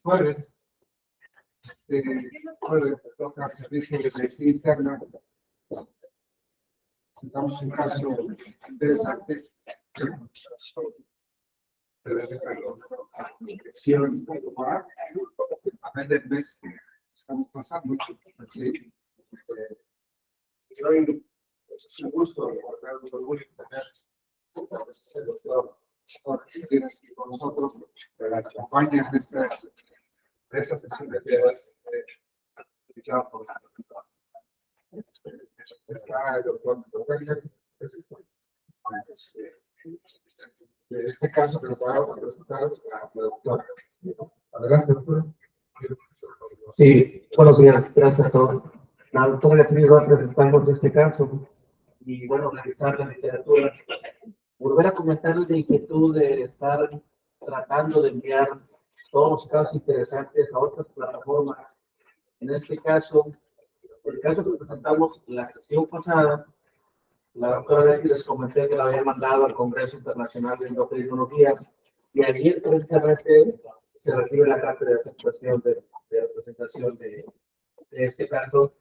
jueves. Jueves toca el servicio de medicina interna. Presentamos un caso interesante. Migración a fin del mes que estamos pasando. Aquí, hoy es un gusto recordar un orgullo tener el doctor Jorge Salinas aquí con nosotros, que las acompaña de esta sesión de está el doctor Wenger. En este caso que lo vamos a presentar a la doctora. Adelante, doctora. Sí, buenos días, gracias a todos. La doctora Beatriz va a presentarnos este caso y, bueno, revisar la literatura. Volver a comentarles la inquietud de estar tratando de enviar todos los casos interesantes a otras plataformas. En este caso, el caso que presentamos la sesión pasada, la doctora Beatriz les comenté que la había mandado al Congreso Internacional de Endocrinología y ayer precisamente se recibe la carta de aceptación de la presentación de este caso,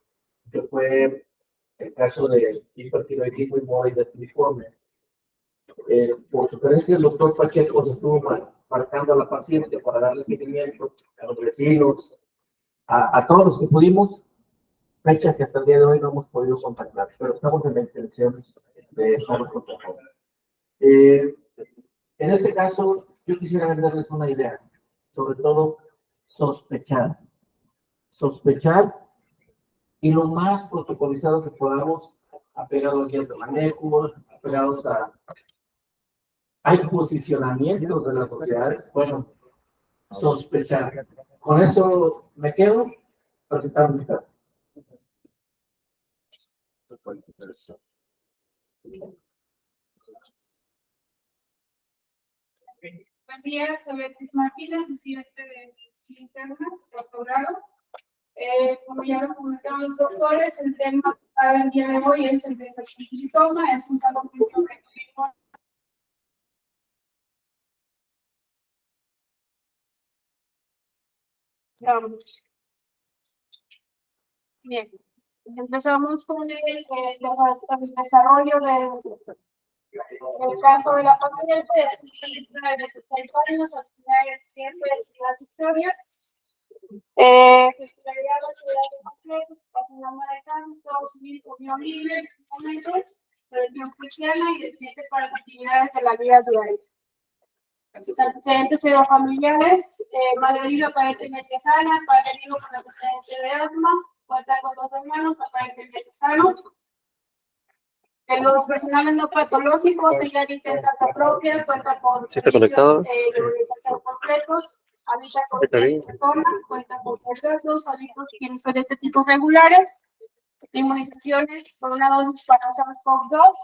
que fue el caso de hipertiroidismo inmovible filiforme. Por sugerencia, el doctor Pacheco se estuvo marcando a la paciente para darle seguimiento a los vecinos, a todos los que pudimos, fecha que hasta el día de hoy no hemos podido contactar, pero estamos en la intención de estar contactando. En este caso, yo quisiera darles una idea, sobre todo sospechar y lo más protocolizado que podamos, apegado al guía de manejo, apegados a hay posicionamientos de las sociedades, bueno, sospechar. Con eso me quedo, presentar mi caso. Buen día, soy Beatriz Martínez, presidente de Medicina Interna, doctorado. Como ya lo comentaron los doctores, el tema del día de hoy es el desactivismo, es un caso que bien, empezamos con el desarrollo del caso de la paciente de 26 años, originaria siempre de Ciudad Victoria. Titularidad de Ciudad de Completo, página de campo, civil, unión libre, documentos, religión cristiana y desciende para las actividades de la vida diaria. Sus antecedentes familiares, madre viva aparentemente sana, padre vivo con antecedente de asma, cuenta con 2 hermanos aparentemente sanos. En los personales no patológicos, ella intenta ser propia, cuenta con servicios de orientación completos, habita con personas, cuenta con procesos, hábitos químicos de este tipo regulares, inmunizaciones por una dosis para SARS-CoV-2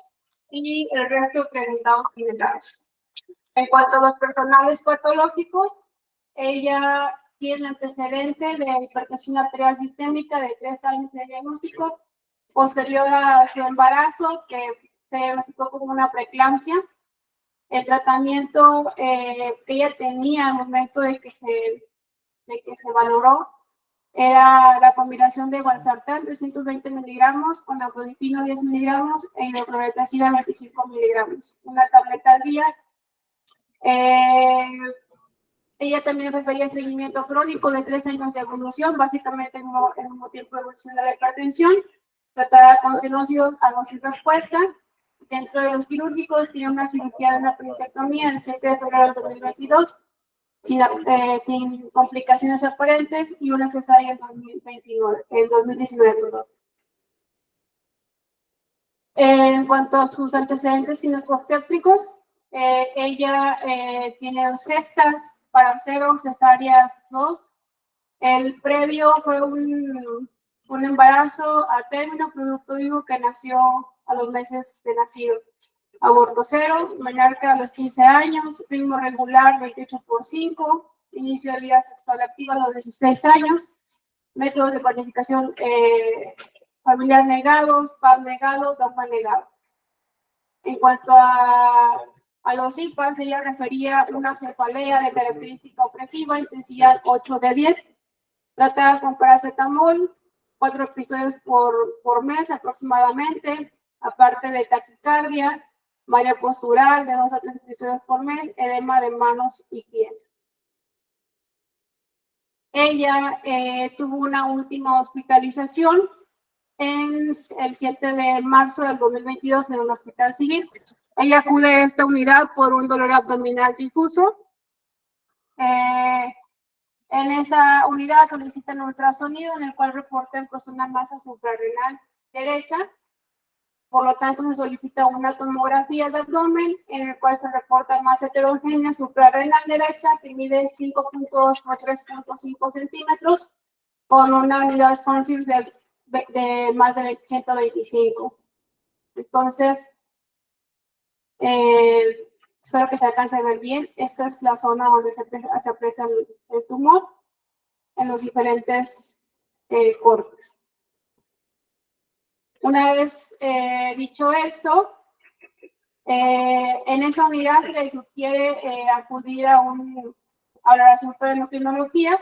y el resto preguntados y negados. En cuanto a los personales patológicos, ella tiene antecedente de hipertensión arterial sistémica de 3 años de diagnóstico, posterior a su embarazo, que se diagnosticó como una preeclampsia. El tratamiento que ella tenía al momento de que se valoró era la combinación de valsartán 320 miligramos con amlodipino 10 miligramos e hidroclorometacida 25 miligramos, una tableta al día. Ella también refería seguimiento crónico de 3 años de evolución, básicamente en el mismo tiempo de evolución de la hipertensión, tratada con cianócidos a dosis respuesta. Dentro de los quirúrgicos, tiene una cirugía de una apendicectomía el 7 de febrero del 2022, sin complicaciones aparentes, y una cesárea en 2019. En cuanto a sus antecedentes ginecobstétricos, ella tiene 2 gestas, paracero, cesáreas 2. El previo fue un embarazo a término, producto vivo que nació a los meses de nacido. Aborto 0, menarca a los 15 años, ritmo regular 28/5, inicio de vida sexual activa a los 16 años, métodos de planificación familiar negados, PAP negado, DOPA negado. En cuanto a A los IPAs ella refería una cefalea de característica opresiva, intensidad 8 de 10, tratada con paracetamol, 4 episodios por mes aproximadamente, aparte de taquicardia, marea postural de 2 a 3 episodios por mes, edema de manos y pies. Ella tuvo una última hospitalización el 7 de marzo del 2022 en un hospital civil. Ella acude a esta unidad por un dolor abdominal difuso. En esa unidad solicitan un ultrasonido en el cual reportan pues, una masa suprarrenal derecha. Por lo tanto, se solicita una tomografía de abdomen en el cual se reporta masa heterogénea suprarrenal derecha que mide 5.2 por 3.5 centímetros con una unidad Schonfeld de más de 125. Entonces, espero que se alcance a ver bien. Esta es la zona donde se aprecia el tumor en los diferentes cortes. Una vez dicho esto, en esa unidad se le sugiere acudir a una valoración por endocrinología.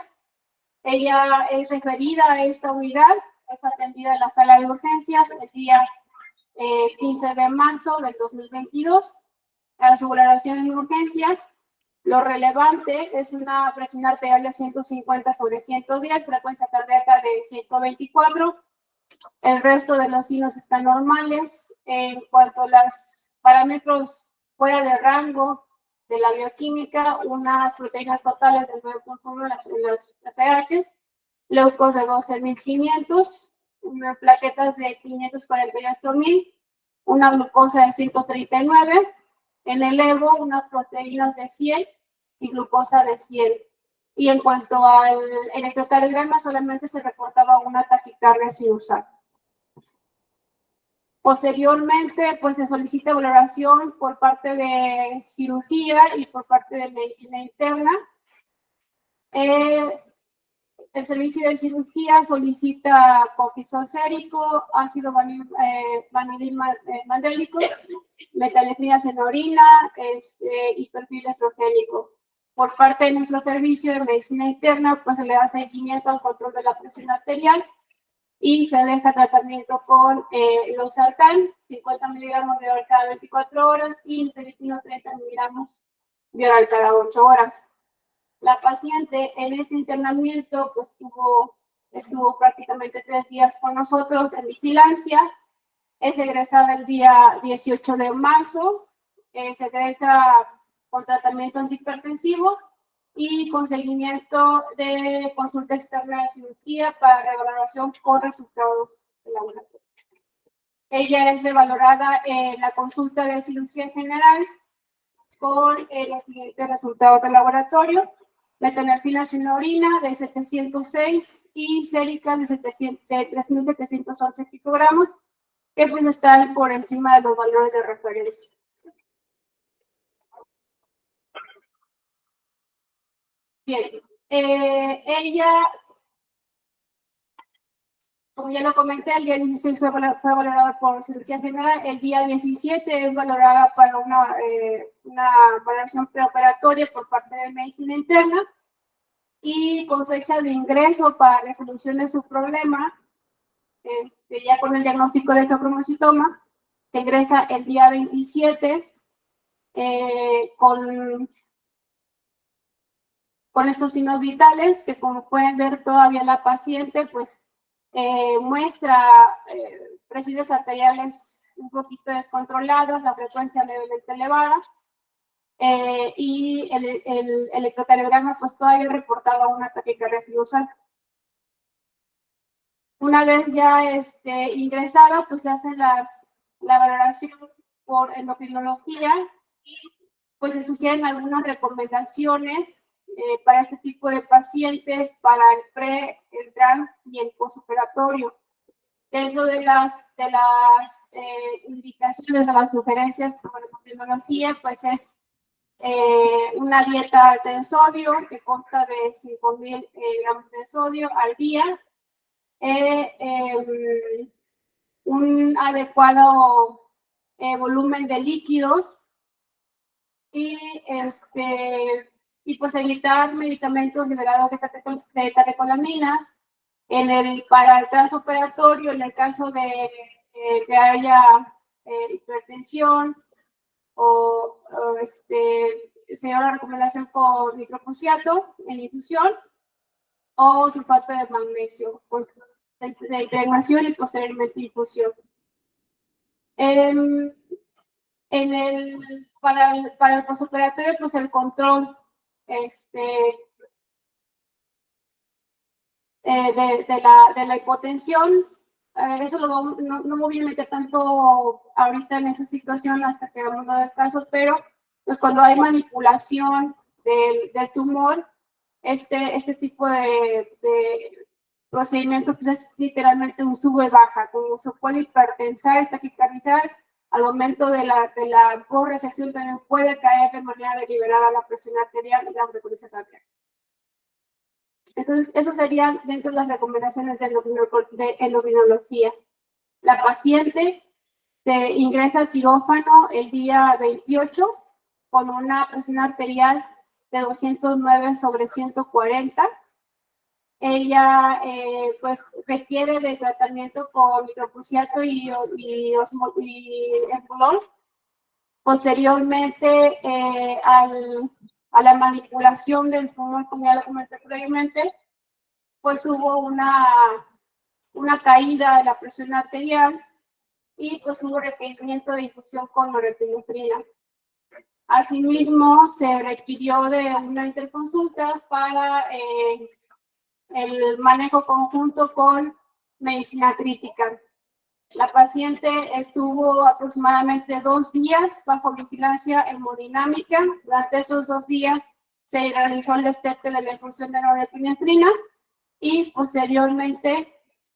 Ella es referida a esta unidad, es atendida en la sala de urgencias el día 15 de marzo del 2022. A su valoración en urgencias, lo relevante es una presión arterial de 150/110, frecuencia cardíaca de 124. El resto de los signos están normales. En cuanto a los parámetros fuera de rango de la bioquímica, unas proteínas totales de 9.1 en los pHs, leucos de 12.500, unas plaquetas de 548.000, una glucosa de 139, en el Evo unas proteínas de 100 y glucosa de 100. Y en cuanto al electrocardiograma, solamente se reportaba una taquicardia sinusal. Posteriormente, pues se solicita valoración por parte de cirugía y por parte de medicina interna. El servicio de cirugía solicita cortisol sérico, ácido vanillimandélico, metalefrinas en orina y perfil estrogénico. Por parte de nuestro servicio de medicina interna, pues se le da seguimiento al control de la presión arterial y se deja tratamiento con losartán, 50 miligramos de oral cada 24 horas y interleucino 30 miligramos de oral cada 8 horas. La paciente en ese internamiento pues, estuvo prácticamente 3 días con nosotros en vigilancia. Es egresada el día 18 de marzo. Se egresa con tratamiento antihipertensivo y con seguimiento de consulta externa de cirugía para reevaluación con resultados de laboratorio. Ella es revalorada en la consulta de cirugía general con los siguientes resultados de laboratorio: metanerfinas en orina de 706 y séricas de 3.711 picogramos, que pues están por encima de los valores de referencia. Bien, ella, como ya lo comenté, el día 16 fue valorada por cirugía general, el día 17 es valorada para una valoración preoperatoria por parte de medicina interna y con fecha de ingreso para resolución de su problema, ya con el diagnóstico de feocromocitoma, se ingresa el día 27 con estos signos vitales que, como pueden ver, todavía la paciente pues muestra presiones arteriales un poquito descontroladas, la frecuencia levemente elevada, y el electrocardiograma pues todavía reportaba una taquicardia sinusal. Una vez ya ingresada, pues se hace la valoración por endocrinología y pues se sugieren algunas recomendaciones para este tipo de pacientes para el pre, el trans y el postoperatorio. Dentro de las indicaciones o las sugerencias por endocrinología, pues es una dieta alta en sodio que consta de 5.000 gramos de sodio al día, un adecuado volumen de líquidos, y pues evitar medicamentos liberados de catecolaminas para el transoperatorio, en el caso de que haya hipertensión se da la recomendación con nitroprusiato en infusión o sulfato de magnesio, pues, de impregnación y posteriormente infusión. Para el postoperatorio, pues el control de la hipotensión, eso no me voy a meter tanto ahorita en esa situación hasta que hagamos del caso, pero pues cuando hay manipulación del tumor, este tipo de procedimiento pues es literalmente un sube-baja, como se puede hipertensar y taquicardizar, al momento de la corresección también puede caer de manera deliberada la presión arterial y la frecuencia cardíaca. Entonces, eso serían dentro de las recomendaciones de endocrinología. La paciente se ingresa al quirófano el día 28 con una presión arterial de 209/140. Ella pues requiere de tratamiento con nitroprusiato y Enpulón. Posteriormente a la manipulación del tumor, como ya lo comenté previamente, pues hubo una caída de la presión arterial y pues hubo requerimiento de infusión con norepinefrina. Asimismo, se requirió de una interconsulta para el manejo conjunto con medicina crítica. La paciente estuvo aproximadamente 2 días bajo vigilancia hemodinámica. Durante esos 2 días se realizó el destete de la infusión de norepinefrina y posteriormente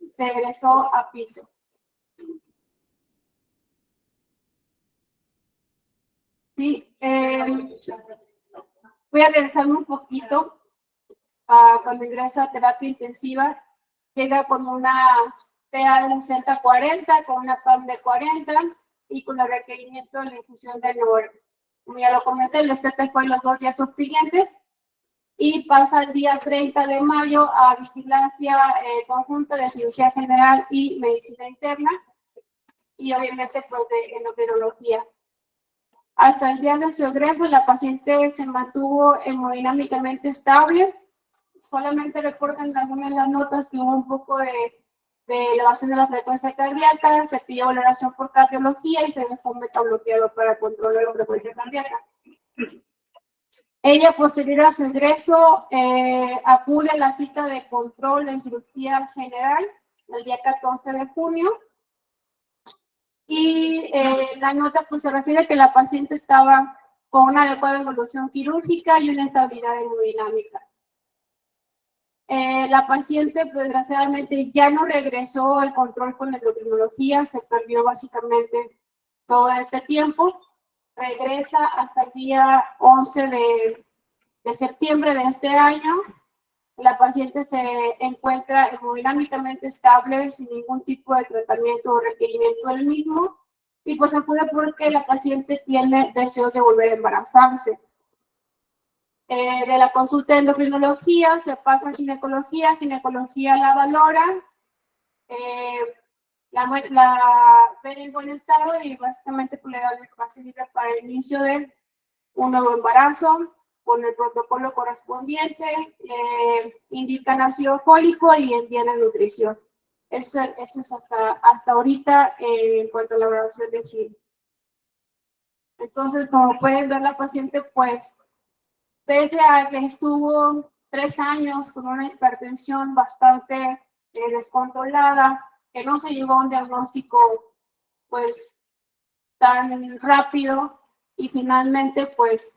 se egresó a piso. Sí, voy a regresarme un poquito a cuando ingresa a terapia intensiva. Llega con una TA de 60-40, con una PAM de 40 y con el requerimiento de la infusión de NOR. Como ya lo comenté, el destete fue los 2 días subsiguientes y pasa el día 30 de mayo a vigilancia conjunta de cirugía general y medicina interna y obviamente pues de endocrinología. Hasta el día de su egreso, la paciente se mantuvo hemodinámicamente estable. Solamente recuerden algunas de las notas que hubo un poco de elevación de la frecuencia cardíaca, se pidió valoración por cardiología y se dejó un metabloqueador para controlar la frecuencia cardíaca. Ella, posterior a su ingreso, acude a la cita de control en cirugía general el día 14 de junio. Y la nota pues se refiere a que la paciente estaba con una adecuada evolución quirúrgica y una estabilidad hemodinámica. La paciente pues, desgraciadamente ya no regresó al control con endocrinología, se perdió básicamente todo este tiempo. Regresa hasta el día 11 de septiembre de este año. La paciente se encuentra hemodinámicamente estable sin ningún tipo de tratamiento o requerimiento del mismo y pues acude porque la paciente tiene deseos de volver a embarazarse. De la consulta de endocrinología se pasa a ginecología la valora, la ven en buen estado y básicamente pues, le da el pase libre para el inicio de un nuevo embarazo con el protocolo correspondiente, indican ácido fólico y envían la nutrición. Eso es hasta ahorita en cuanto a la valoración de GIL. Entonces, como pueden ver, la paciente, pues, pese a que estuvo 3 años con una hipertensión bastante descontrolada, que no se llegó a un diagnóstico, pues, tan rápido y finalmente, pues,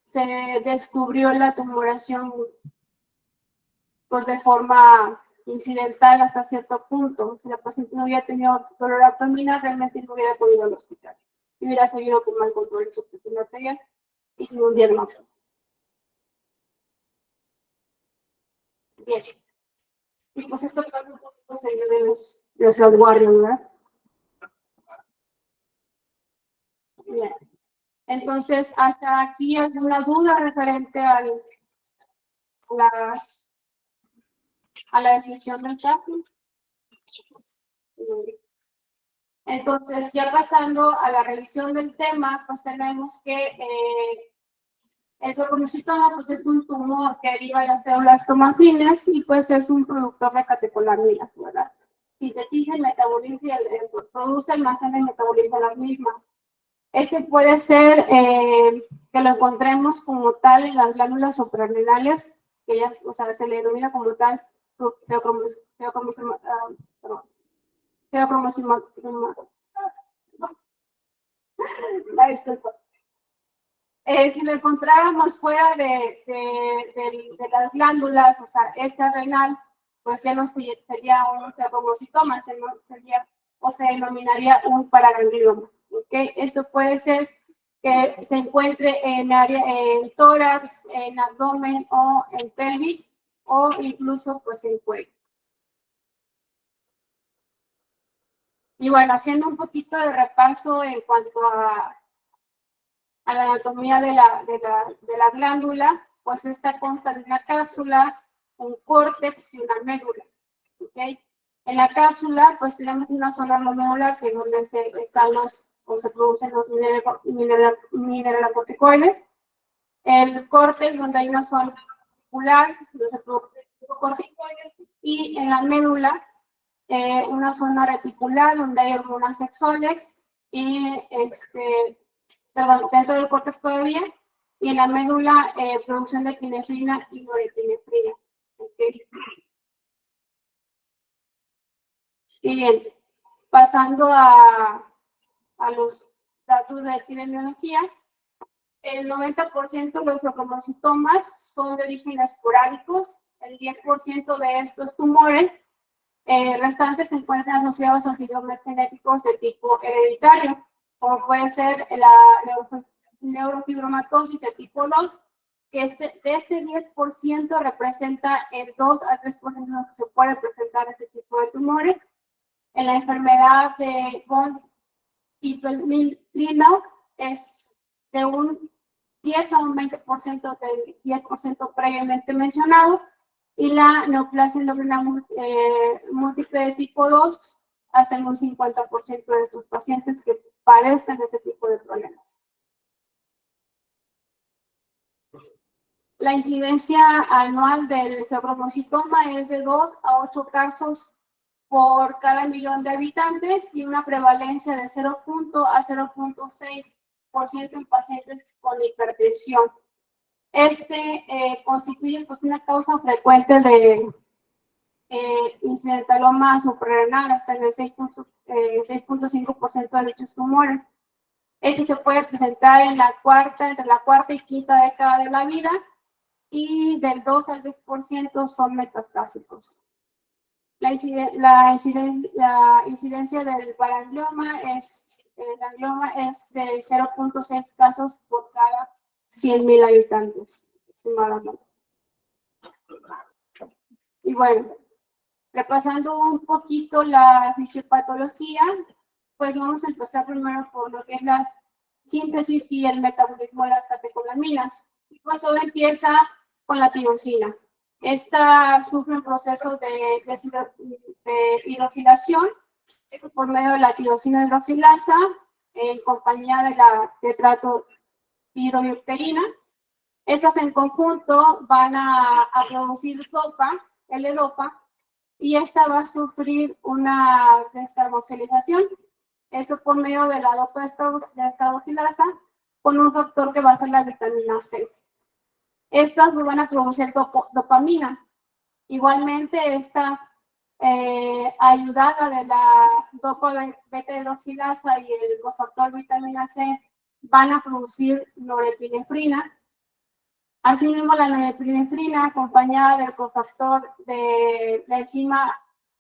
se descubrió la tumoración pues, de forma incidental hasta cierto punto. Si la paciente no hubiera tenido dolor abdominal, realmente no hubiera podido ir al hospital. Y hubiera seguido con mal control de su presión arterial y sin un diagnóstico. Bien. Y pues esto es un poquito seguido de los resguardios, ¿verdad? Bien. Entonces, hasta aquí alguna duda referente a la descripción del caso. Entonces, ya pasando a la revisión del tema, pues tenemos que el fibroblastoma pues es un tumor que deriva de las células cromafines y pues es un productor de catecolaminas, ¿verdad? Sintetiza y metaboliza, produce, almacena y metaboliza las mismas. Este puede ser que lo encontremos como tal en las glándulas suprarrenales, que ya, o sea, se le denomina como tal si lo encontráramos fuera de las glándulas, o sea, extrarrenal, pues ya no sería un ferromocitoma, sería o se denominaría un paraganglioma. ¿Okay? Eso puede ser que se encuentre en área, en tórax, en abdomen o en pelvis, o incluso pues en cuello. Y bueno, haciendo un poquito de repaso en cuanto a la anatomía de la glándula, pues esta consta de una cápsula, un córtex y una médula. ¿Okay? En la cápsula, pues tenemos una zona glomerular que es donde están o se producen los mineralocorticoides. El córtex, donde hay una zona articular, donde se producen corticoides, y en la médula, una zona reticular, donde hay hormonas sexuales, y dentro del córtex todavía, y en la médula, producción de epinefrina y norepinefrina. ¿Okay? Siguiente. Pasando a los datos de epidemiología, el 90% de los leucomocitomas son de origen esporádicos, el 10% de estos tumores restantes se encuentran asociados a síndromes genéticos de tipo hereditario, como puede ser la neurofibromatosis de tipo 2, que de este 10% representa el 2 al 3% de lo que se puede presentar ese tipo de tumores. En la enfermedad de von Hippel-Lindau es de un 10 a un 20% del 10% previamente mencionado, y la neoplasia endocrina múltiple de tipo 2 hacen un 50% de estos pacientes que padecen de este tipo de problemas. La incidencia anual del fibromocitoma es de 2 a 8 casos por cada millón de habitantes y una prevalencia de 0. a 0.6% en pacientes con hipertensión. Constituye pues, una causa frecuente de incidentaloma suprarrenal hasta en el 6.5% de dichos tumores. Se puede presentar entre la cuarta y quinta década de la vida, y del 2 al 10% son metastásicos. La incidencia del paraganglioma es de 0.6 casos por cada 100,000 habitantes. Y bueno, repasando un poquito la fisiopatología, pues vamos a empezar primero por lo que es la síntesis y el metabolismo de las catecolaminas. Y pues todo empieza con la tirosina. Esta sufre un proceso de hidroxilación por medio de la tirosina hidroxilasa en compañía de la tetrato hidrobiopterina. Estas en conjunto van a producir L-dopa, y esta va a sufrir una descarboxilización. Eso por medio de la dopa descarboxilasa con un factor que va a ser la vitamina C. Estas van a producir dopamina. Igualmente, esta ayudada de la dopa beta hidroxilasa y el cofactor vitamina C van a producir norepinefrina. Asimismo, la norepinefrina, acompañada del cofactor de la enzima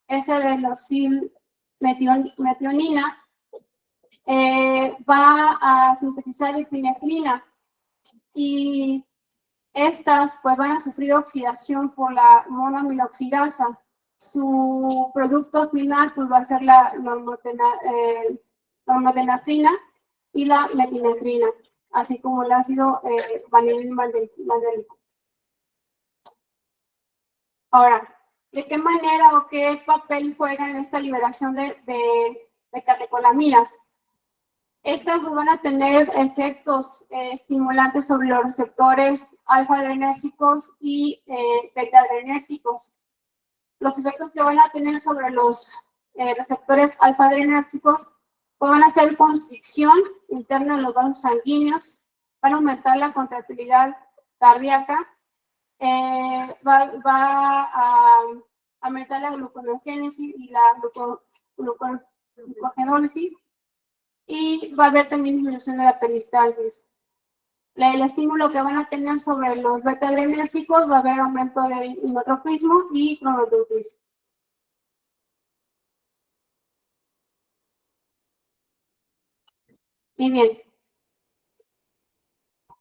S-adenosilmetionina, va a sintetizar epinefrina, y estas pues van a sufrir oxidación por la monoaminoxidasa. Su producto final pues va a ser la normotenafrina y la metinefrina. así como el ácido vanilínico. Ahora, ¿de qué manera o qué papel juega en esta liberación de catecolaminas? Estas van a tener efectos estimulantes sobre los receptores alfa-adrenérgicos y beta-adrenérgicos. Los efectos que van a tener sobre los receptores alfa-adrenérgicos van a hacer constricción interna en los vasos sanguíneos, van a aumentar la contractilidad cardíaca, va a aumentar la gluconeogénesis y la glucogenólisis, y va a haber también disminución de la peristalsis. El estímulo que van a tener sobre los beta-adrenérgicos va a haber aumento de inotropismo y cronotropismo. Y bien,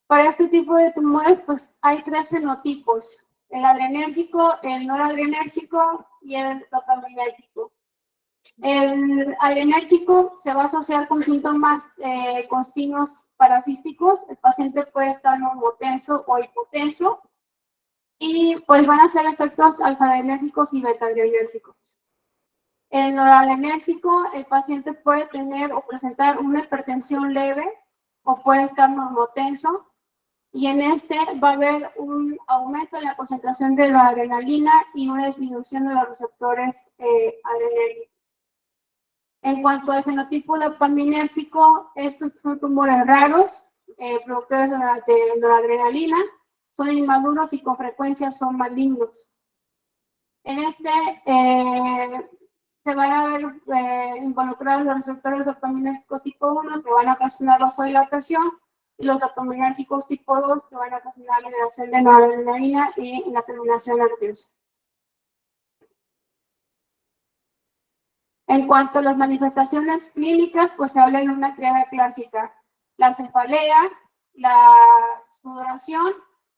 para este tipo de tumores, pues hay tres fenotipos: el adrenérgico, el noradrenérgico y el dopaminérgico. El adrenérgico se va a asociar con síntomas continuos paroxísticos. El paciente puede estar normotenso o hipotenso, y pues van a ser efectos alfa-adrenérgicos y beta-adrenérgicos. El noradrenérgico, el paciente puede tener o presentar una hipertensión leve o puede estar normotenso, y en este va a haber un aumento en la concentración de la adrenalina y una disminución de los receptores adrenérgicos. En cuanto al fenotipo dopaminérgico, estos son tumores raros, productores de noradrenalina, son inmaduros y con frecuencia son malignos. En este se van a ver involucrados los receptores dopaminérgicos tipo 1, que van a ocasionar vasodilatación, y los dopaminérgicos tipo 2, que van a ocasionar la liberación de noradrenalina y la terminación nerviosa. En cuanto a las manifestaciones clínicas, pues se habla de una triada clásica: la cefalea, la sudoración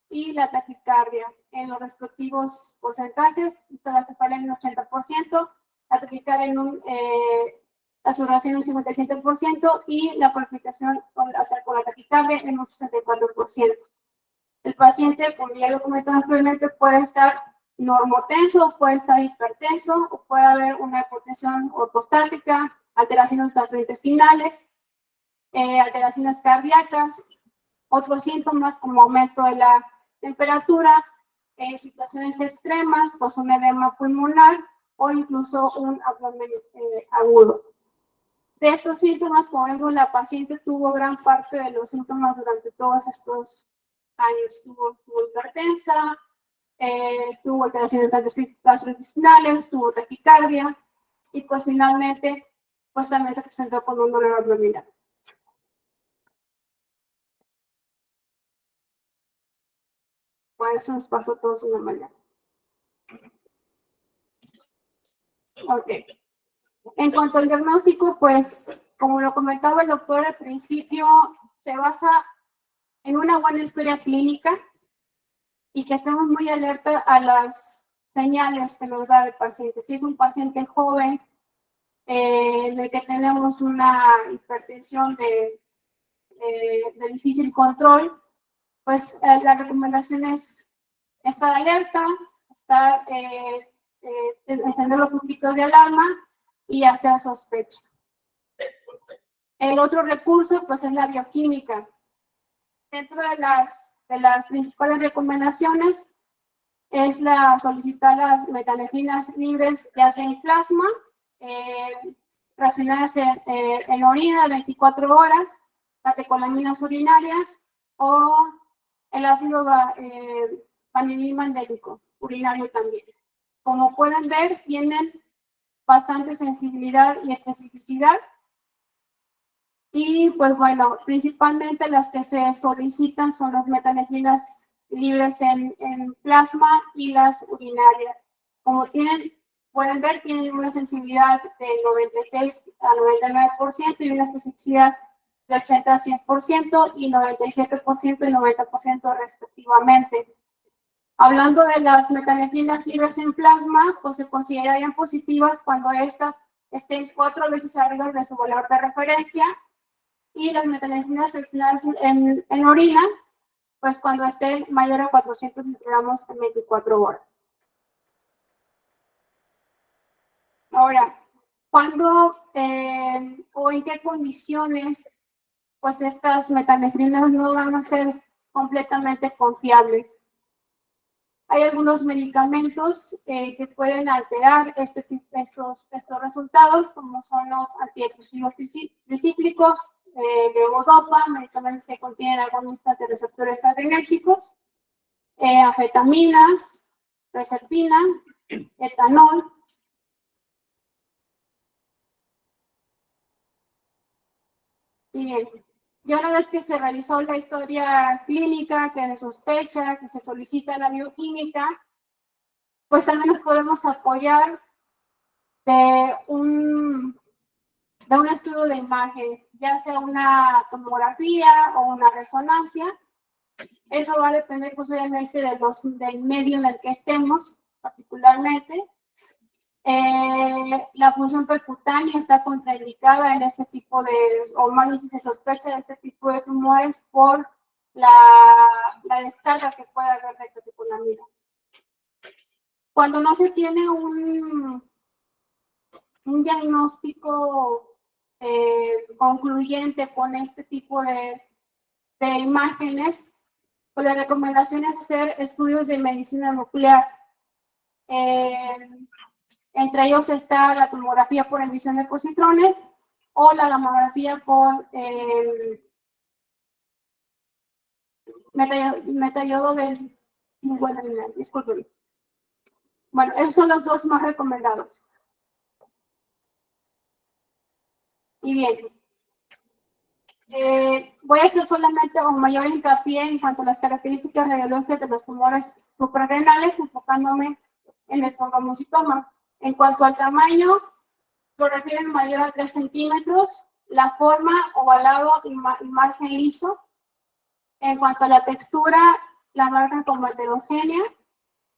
y la taquicardia. En los respectivos porcentajes, la cefalea en un 80%, la taquicardia en la sudoración en un 57% y la palpitación con la taquicardia en un 64%. El paciente, como ya lo comentaba anteriormente, puede estar normotenso, puede estar hipertenso, o puede haber una hipotensión ortostática, alteraciones gastrointestinales, alteraciones cardíacas, otros síntomas como aumento de la temperatura, situaciones extremas, pues un edema pulmonar o incluso un abdomen agudo. De estos síntomas, como vemos, la paciente tuvo gran parte de los síntomas durante todos estos años. Tuvo hipertensa, tuvo alteraciones gastrointestinales, tuvo taquicardia y pues finalmente pues también se presentó con un dolor abdominal. Por eso nos pasó todos una mañana. Ok. En cuanto al diagnóstico, pues como lo comentaba el doctor al principio, se basa en una buena historia clínica y que estemos muy alerta a las señales que nos da el paciente. Si es un paciente joven, en el que tenemos una hipertensión de difícil control, pues la recomendación es estar alerta, encender los puntitos de alarma y hacer sospecha. El otro recurso, pues, es la bioquímica. Dentro de las principales recomendaciones es solicitar las metanefrinas libres, ya sea en plasma, racionadas en orina 24 horas, catecolaminas urinarias o el ácido vanilínico urinario también. Como pueden ver, tienen bastante sensibilidad y especificidad. Y pues bueno, principalmente las que se solicitan son las metanefrinas libres en plasma y las urinarias. Como pueden ver, tienen una sensibilidad del 96 a 99% y una especificidad de 80 a 100% y 97% y 90% respectivamente. Hablando de las metanefrinas libres en plasma, pues se considerarían positivas cuando estas estén 4 veces arriba de su valor de referencia y las metanefrinas seleccionadas en orina, pues cuando esté mayor a 400 microgramos en 24 horas. Ahora, ¿cuándo o en qué condiciones pues estas metanefrinas no van a ser completamente confiables? Hay algunos medicamentos que pueden alterar estos resultados, como son los antidepresivos tricíclicos, levodopa, medicamentos que contienen agonistas de receptores adrenérgicos, anfetaminas, reserpina, etanol. Y bien, ya una vez que se realizó la historia clínica, que se sospecha, que se solicita la bioquímica, pues también nos podemos apoyar de un estudio de imagen, ya sea una tomografía o una resonancia. Eso va a depender pues obviamente del medio en el que estemos, particularmente. La función percutánea está contraindicada en este tipo de, o más bien si se sospecha de este tipo de tumores por la descarga que puede haber de catecolamina. Cuando no se tiene un diagnóstico concluyente con este tipo de imágenes, pues la recomendación es hacer estudios de medicina nuclear. Entre ellos está la tomografía por emisión de positrones o la gamografía con metayodo del 50 ml. Disculpen. Bueno, esos son los dos más recomendados. Y bien, voy a hacer solamente un mayor hincapié en cuanto a las características radiológicas de los tumores suprarrenales, enfocándome en el trombomocitoma. En cuanto al tamaño, lo refieren mayor a 3 centímetros, la forma ovalado y margen liso. En cuanto a la textura, la marcan como heterogénea,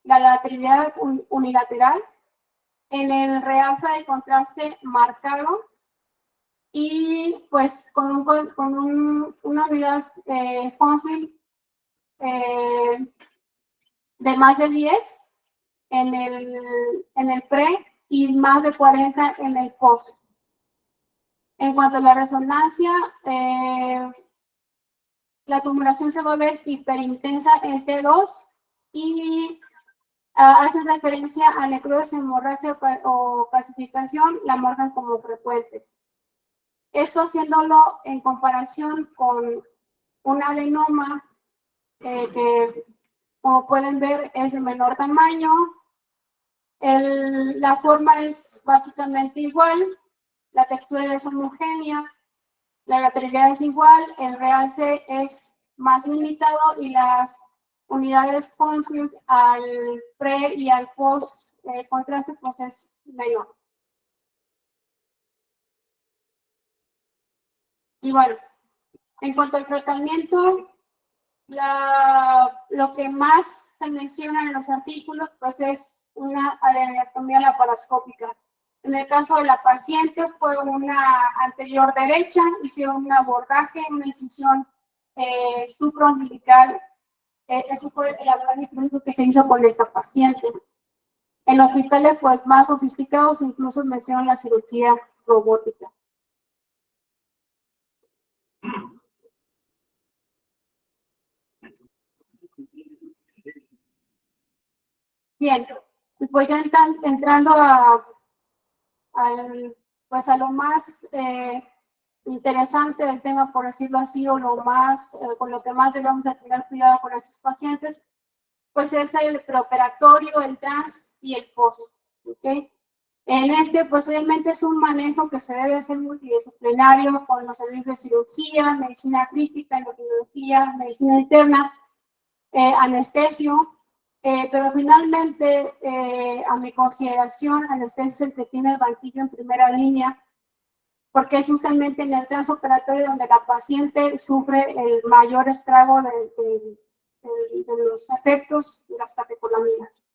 la lateralidad unilateral, en el realza de contraste marcado y pues con una unidad Hounsfield de más de 10 en el pre y más de 40 en el post. En cuanto a la resonancia, la tumoración se va a ver hiperintensa en T2 y hace referencia a necrosis, hemorragia o calcificación, la marcan como frecuente. Esto haciéndolo en comparación con un adenoma que, como pueden ver, es de menor tamaño. La forma es básicamente igual, la textura es homogénea, la lateralidad es igual, el realce es más limitado y las unidades Hounsfield al pre y al post contraste pues es mayor. Y bueno, en cuanto al tratamiento, lo que más se menciona en los artículos pues es una adenoidectomía laparoscópica. En el caso de la paciente fue una anterior derecha, hicieron un abordaje, una incisión supraumbilical. Ese fue el abordaje clínico que se hizo con esta paciente. En hospitales pues más sofisticados incluso mencionan la cirugía robótica. Bien, pues ya entrando pues a lo más interesante del tema, por decirlo así, o lo más, con lo que más debemos de tener cuidado con estos pacientes, pues es el preoperatorio, el trans y el post. ¿Okay? En este, pues obviamente es un manejo que se debe hacer multidisciplinario con los servicios de cirugía, medicina crítica, endocrinología, medicina interna, anestesio. Pero finalmente, a mi consideración, anestesio es el que tiene el banquillo en primera línea, porque es justamente en el transoperatorio donde la paciente sufre el mayor estrago de los efectos de las catecolaminas.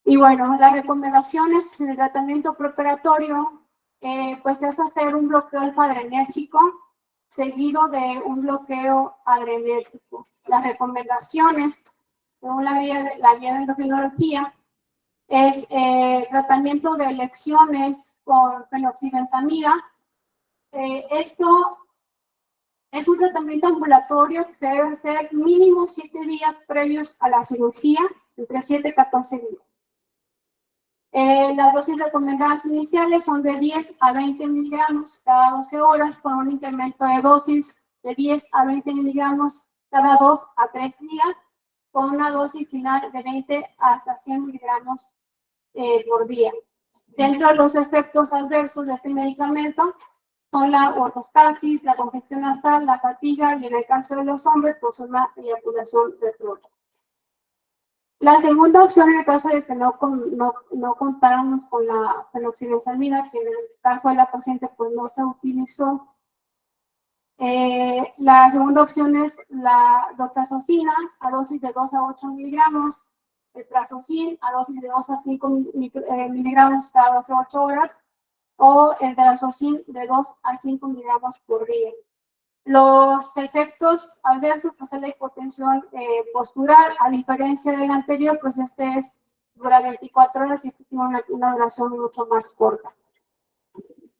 Y bueno, las recomendaciones de tratamiento preoperatorio pues es hacer un bloqueo alfa-adrenérgico seguido de un bloqueo adrenérgico. Las recomendaciones, según la guía de endocrinología, es tratamiento de lesiones con fenoxibenzamida. Esto es un tratamiento ambulatorio que se debe hacer mínimo 7 días previos a la cirugía, entre 7 y 14 días. Las dosis recomendadas iniciales son de 10 a 20 miligramos cada 12 horas, con un incremento de dosis de 10 a 20 miligramos cada 2 a 3 días, con una dosis final de 20 hasta 100 miligramos por día. Dentro de los efectos adversos de este medicamento son la ortostasis, la congestión nasal, la fatiga y en el caso de los hombres, pues una eyaculación precoz. La segunda opción en el caso de que no contáramos con la fenoxibenzamida, que en el caso de la paciente pues no se utilizó, la segunda opción es la doxazocina a dosis de 2 a 8 miligramos, el prazosine a dosis de 2 a 5 miligramos cada 12 a 8 horas, o el drazocin de 2 a 5 miligramos por día. Los efectos adversos, pues es la hipotensión postural, a diferencia del anterior, pues este dura 24 horas y este tiene una duración mucho más corta.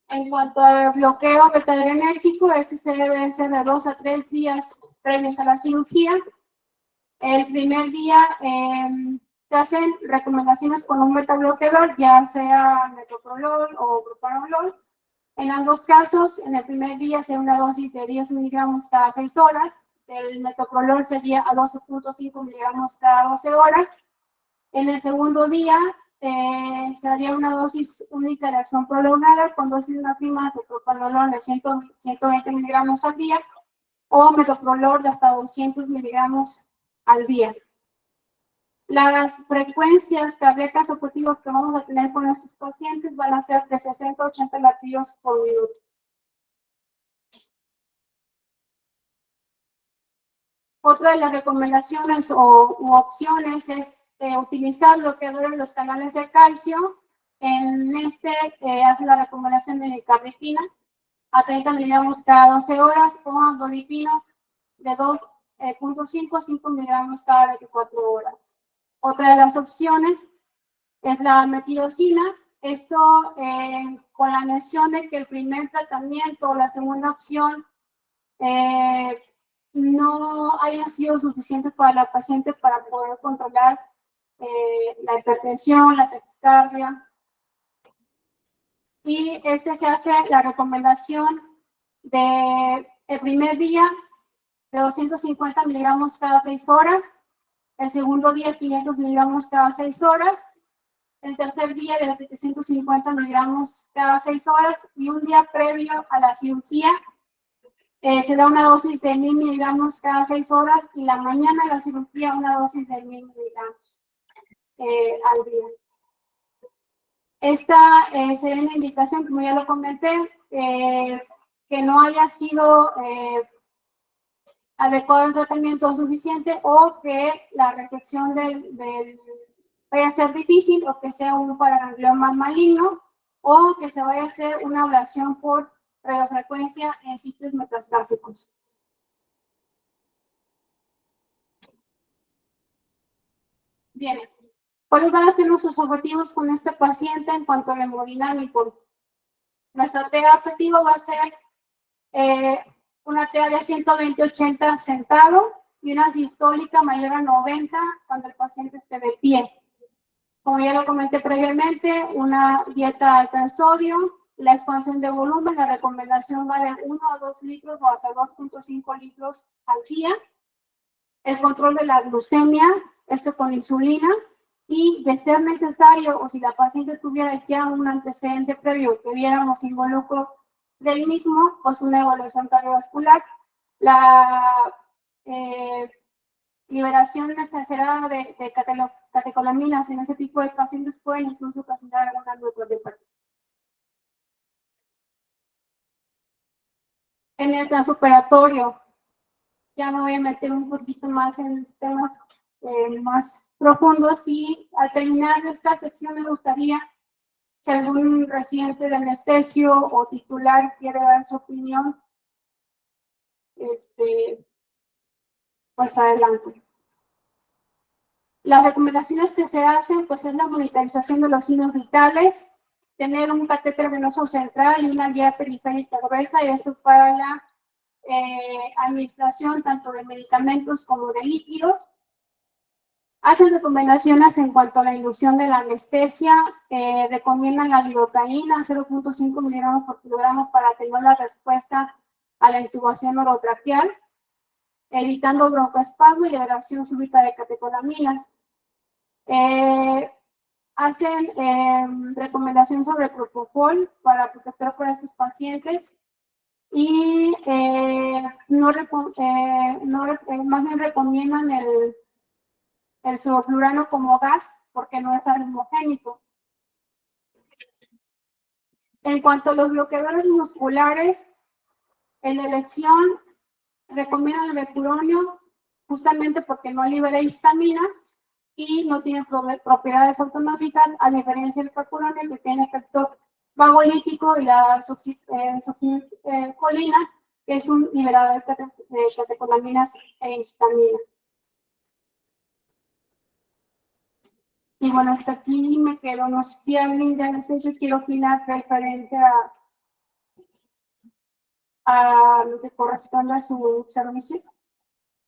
En cuanto al bloqueo beta-adrenérgico, este se debe hacer de 2 a 3 días previos a la cirugía. El primer día se hacen recomendaciones con un beta-bloqueador, ya sea metoprolol o propranolol. En ambos casos, en el primer día sería una dosis de 10 miligramos cada 6 horas. El metoprolol sería a 12.5 miligramos cada 12 horas. En el segundo día se haría una dosis única de acción prolongada con dosis máximas de propranolol de 120 miligramos al día o metoprolol de hasta 200 miligramos al día. Las frecuencias cardíacas objetivas que vamos a tener con estos pacientes van a ser de 60 a 80 latidos por minuto. Otra de las recomendaciones u opciones es utilizar bloqueadores en los canales de calcio. En hace la recomendación de nicardipina a 30 miligramos cada 12 horas o amlodipino de 2.5 a 5 miligramos cada 24 horas. Otra de las opciones es la metilocina. Esto con la mención de que el primer tratamiento o la segunda opción no haya sido suficiente para la paciente para poder controlar la hipertensión, la taquicardia. Y se hace la recomendación de el primer día de 250 miligramos cada 6 horas, el segundo día 500 miligramos cada 6 horas, el tercer día de 750 miligramos cada 6 horas y un día previo a la cirugía se da una dosis de 1000 miligramos cada 6 horas y la mañana de la cirugía una dosis de 1000 miligramos al día. Esta sería una indicación, como ya lo comenté, que no haya sido adecuado el tratamiento suficiente o que la resección vaya a ser difícil o que sea un paraganglioma maligno o que se vaya a hacer una ablación por radiofrecuencia en sitios metastásicos. Bien, ¿cuáles van a ser nuestros objetivos con este paciente en cuanto al hemodinámico? Nuestra TA objetivo va a ser una TA de 120-80 sentado y una sistólica mayor a 90 cuando el paciente esté de pie. Como ya lo comenté previamente, una dieta alta en sodio, la expansión de volumen, la recomendación va de 1 a 2 litros o hasta 2.5 litros al día. El control de la glucemia, esto con insulina, y de ser necesario o si la paciente tuviera ya un antecedente previo que viéramos involucro del mismo, pues una evaluación cardiovascular. La liberación exagerada de catecolaminas en ese tipo de pacientes pueden incluso ocasionar alguna neuropatía. En el transoperatorio, ya me voy a meter un poquito más en temas más profundos y al terminar esta sección me gustaría Si algún residente de anestesio o titular quiere dar su opinión, pues adelante. Las recomendaciones que se hacen, pues es la monitorización de los signos vitales, tener un catéter venoso central y una guía periférica gruesa, y eso para la administración tanto de medicamentos como de líquidos. Hacen recomendaciones en cuanto a la inducción de la anestesia, recomiendan la lidocaína 0.5 miligramos por kilogramo para tener la respuesta a la intubación orotraqueal, evitando broncoespasmo y liberación súbita de catecolaminas. Hacen recomendación sobre propofol para proteger por estos pacientes y más bien recomiendan el sevoflurano como gas porque no es arritmogénico. En cuanto a los bloqueadores musculares, en la elección recomiendan el mefuronio justamente porque no libera histamina y no tiene propiedades autonómicas, a diferencia del propulonio que tiene efecto vagolítico y la succinilcolina, que es un liberador de catecolaminas e histamina. Y bueno, hasta aquí me quedo. No sé si alguien de anestesia quiere opinar referente a lo que corresponde a su servicio.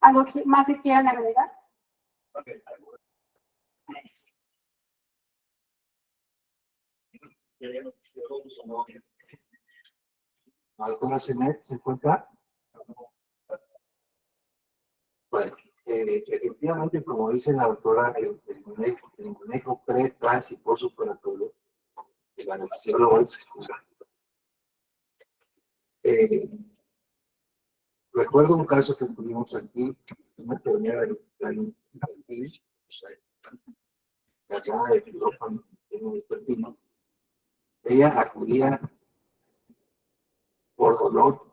¿Algo más que quieran agregar? ¿La doctora Senet se encuentra? Bueno, efectivamente, como dice la doctora, el manejo pre, trans y postoperatorio del anestesiólogo es recuerdo un caso que tuvimos aquí, una enfermera infantil, la llamada de quirófano vespertino. Ella acudía por dolor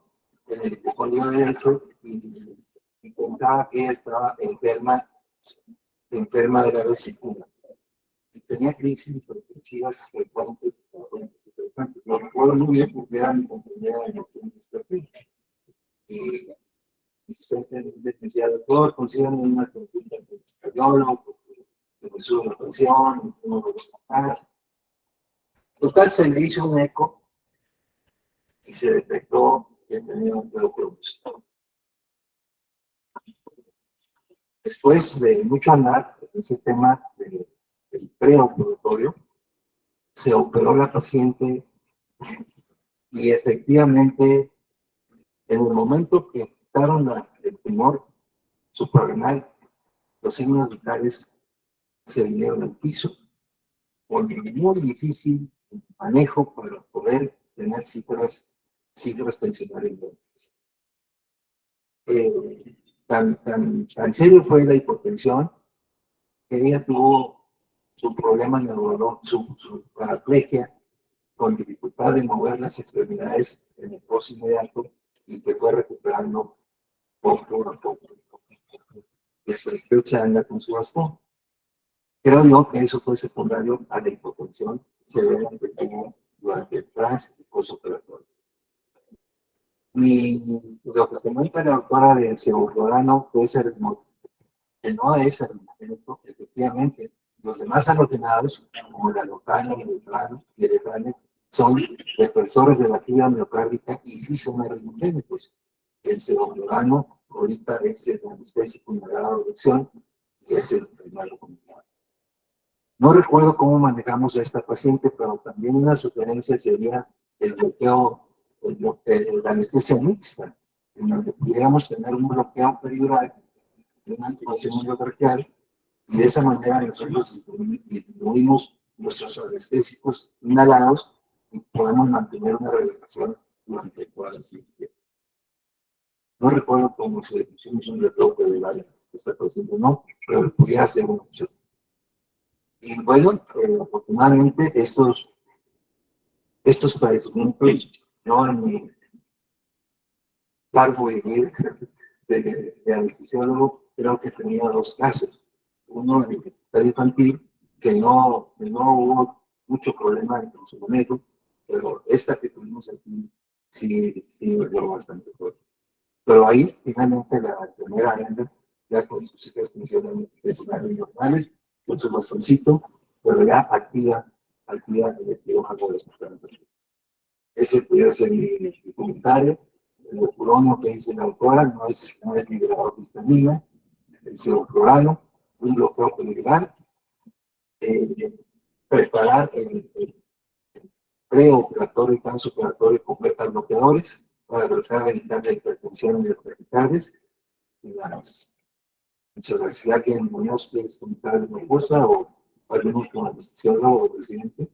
en el hipocondrio derecho y contaba que ella estaba enferma de la vesícula y tenía crisis hipertensivas frecuentes. Lo recuerdo muy bien porque era mi compañera de vespertino. Y se decía, doctor, consigan una consulta con el cardiólogo, que me sube la presión, no lo voy a pagar. Total, se le hizo un eco y se detectó que tenía un neuroproductor. Después de mucho andar en ese tema del preoperatorio, se operó la paciente y efectivamente, en el momento que quitaron el tumor suprarrenal, los signos vitales se vinieron al piso, con muy difícil manejo para poder tener cifras tensionales. Tan serio fue la hipotensión que ella tuvo su problema neurológico, su paraplegia, con dificultad de mover las extremidades en el post inmediato y que fue recuperando poco a poco. Desde anda con su bastón. Creo yo que eso fue secundario a la hipotensión severa que tuvo durante el trans y postoperatorio. Y lo que comenta la doctora del sevoflurano, que no es arritmogénico, efectivamente, los demás halogenados, como el alocano, el plano y el etrano, son depresores de la fibra miocárdica y sí son arritmogénicos. El sevoflurano ahorita es el anestésico en la dirección y es el más recomendado. No recuerdo cómo manejamos a esta paciente, pero también una sugerencia sería el bloqueo, la anestesia mixta, en donde pudiéramos tener un bloqueo peridural de una intubación orotraqueal y de esa manera nosotros disminuimos nuestros anestésicos inhalados y podemos mantener una relajación durante toda la cirugía. No recuerdo cómo se hicimos un bloqueo peridural esta paciente, no, pero pudiera ser una opción. Y bueno, afortunadamente estos padecimientos no en mi largo vivir de anestesiólogo, creo que tenía dos casos. Uno en el hospital infantil, que no hubo mucho problema en su manejo, pero esta que tuvimos aquí sí logró bastante fuerte. Pero ahí, finalmente, la primera hembra, ya con sus extensiones medicinales normales, con su bastoncito, pero ya activa el quirófano de los plantas. Ese puede ser mi comentario. El opuronio que dice la autora no es liberador de histamina, el sevoflurano, un bloqueo peligrante, preparar el preoperatorio y transoperatorio con beta bloqueadores para tratar de evitar la hipertensión y las taquicardias y las. Muchas gracias. Si alguien Muñoz quiere comentar alguna cosa o alguno con anestesiólogo o presidente.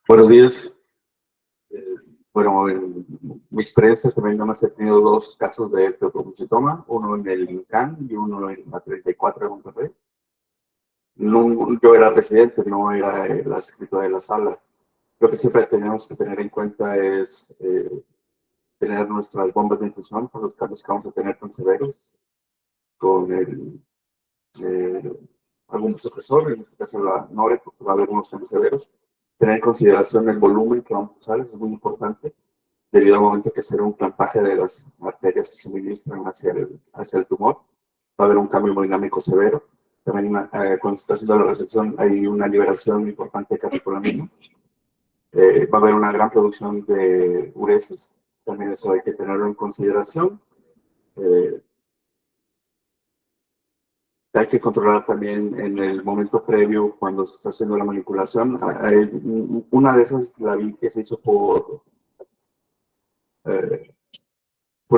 Buenos días. Bueno, en mi experiencia también nada más he tenido 2 casos de teobromocitoma, uno en el INCAN y uno en la 34 de Monterrey. No, yo era residente, no era el adscrito de la sala. Lo que siempre tenemos que tener en cuenta es tener nuestras bombas de infusión por los cambios que vamos a tener tan severos, con algún supresor, en este caso la NORE, porque va a haber unos cambios severos. Tener en consideración el volumen que vamos a usar, es muy importante, debido al momento que será un plantaje de las arterias que se ministran hacia el tumor. Va a haber un cambio hemodinámico severo. También cuando se está haciendo la resección hay una liberación importante de catecolaminas. Va a haber una gran producción de uresis. También eso hay que tenerlo en consideración. Hay que controlar también en el momento previo, cuando se está haciendo la manipulación. Una de esas la vi que se hizo por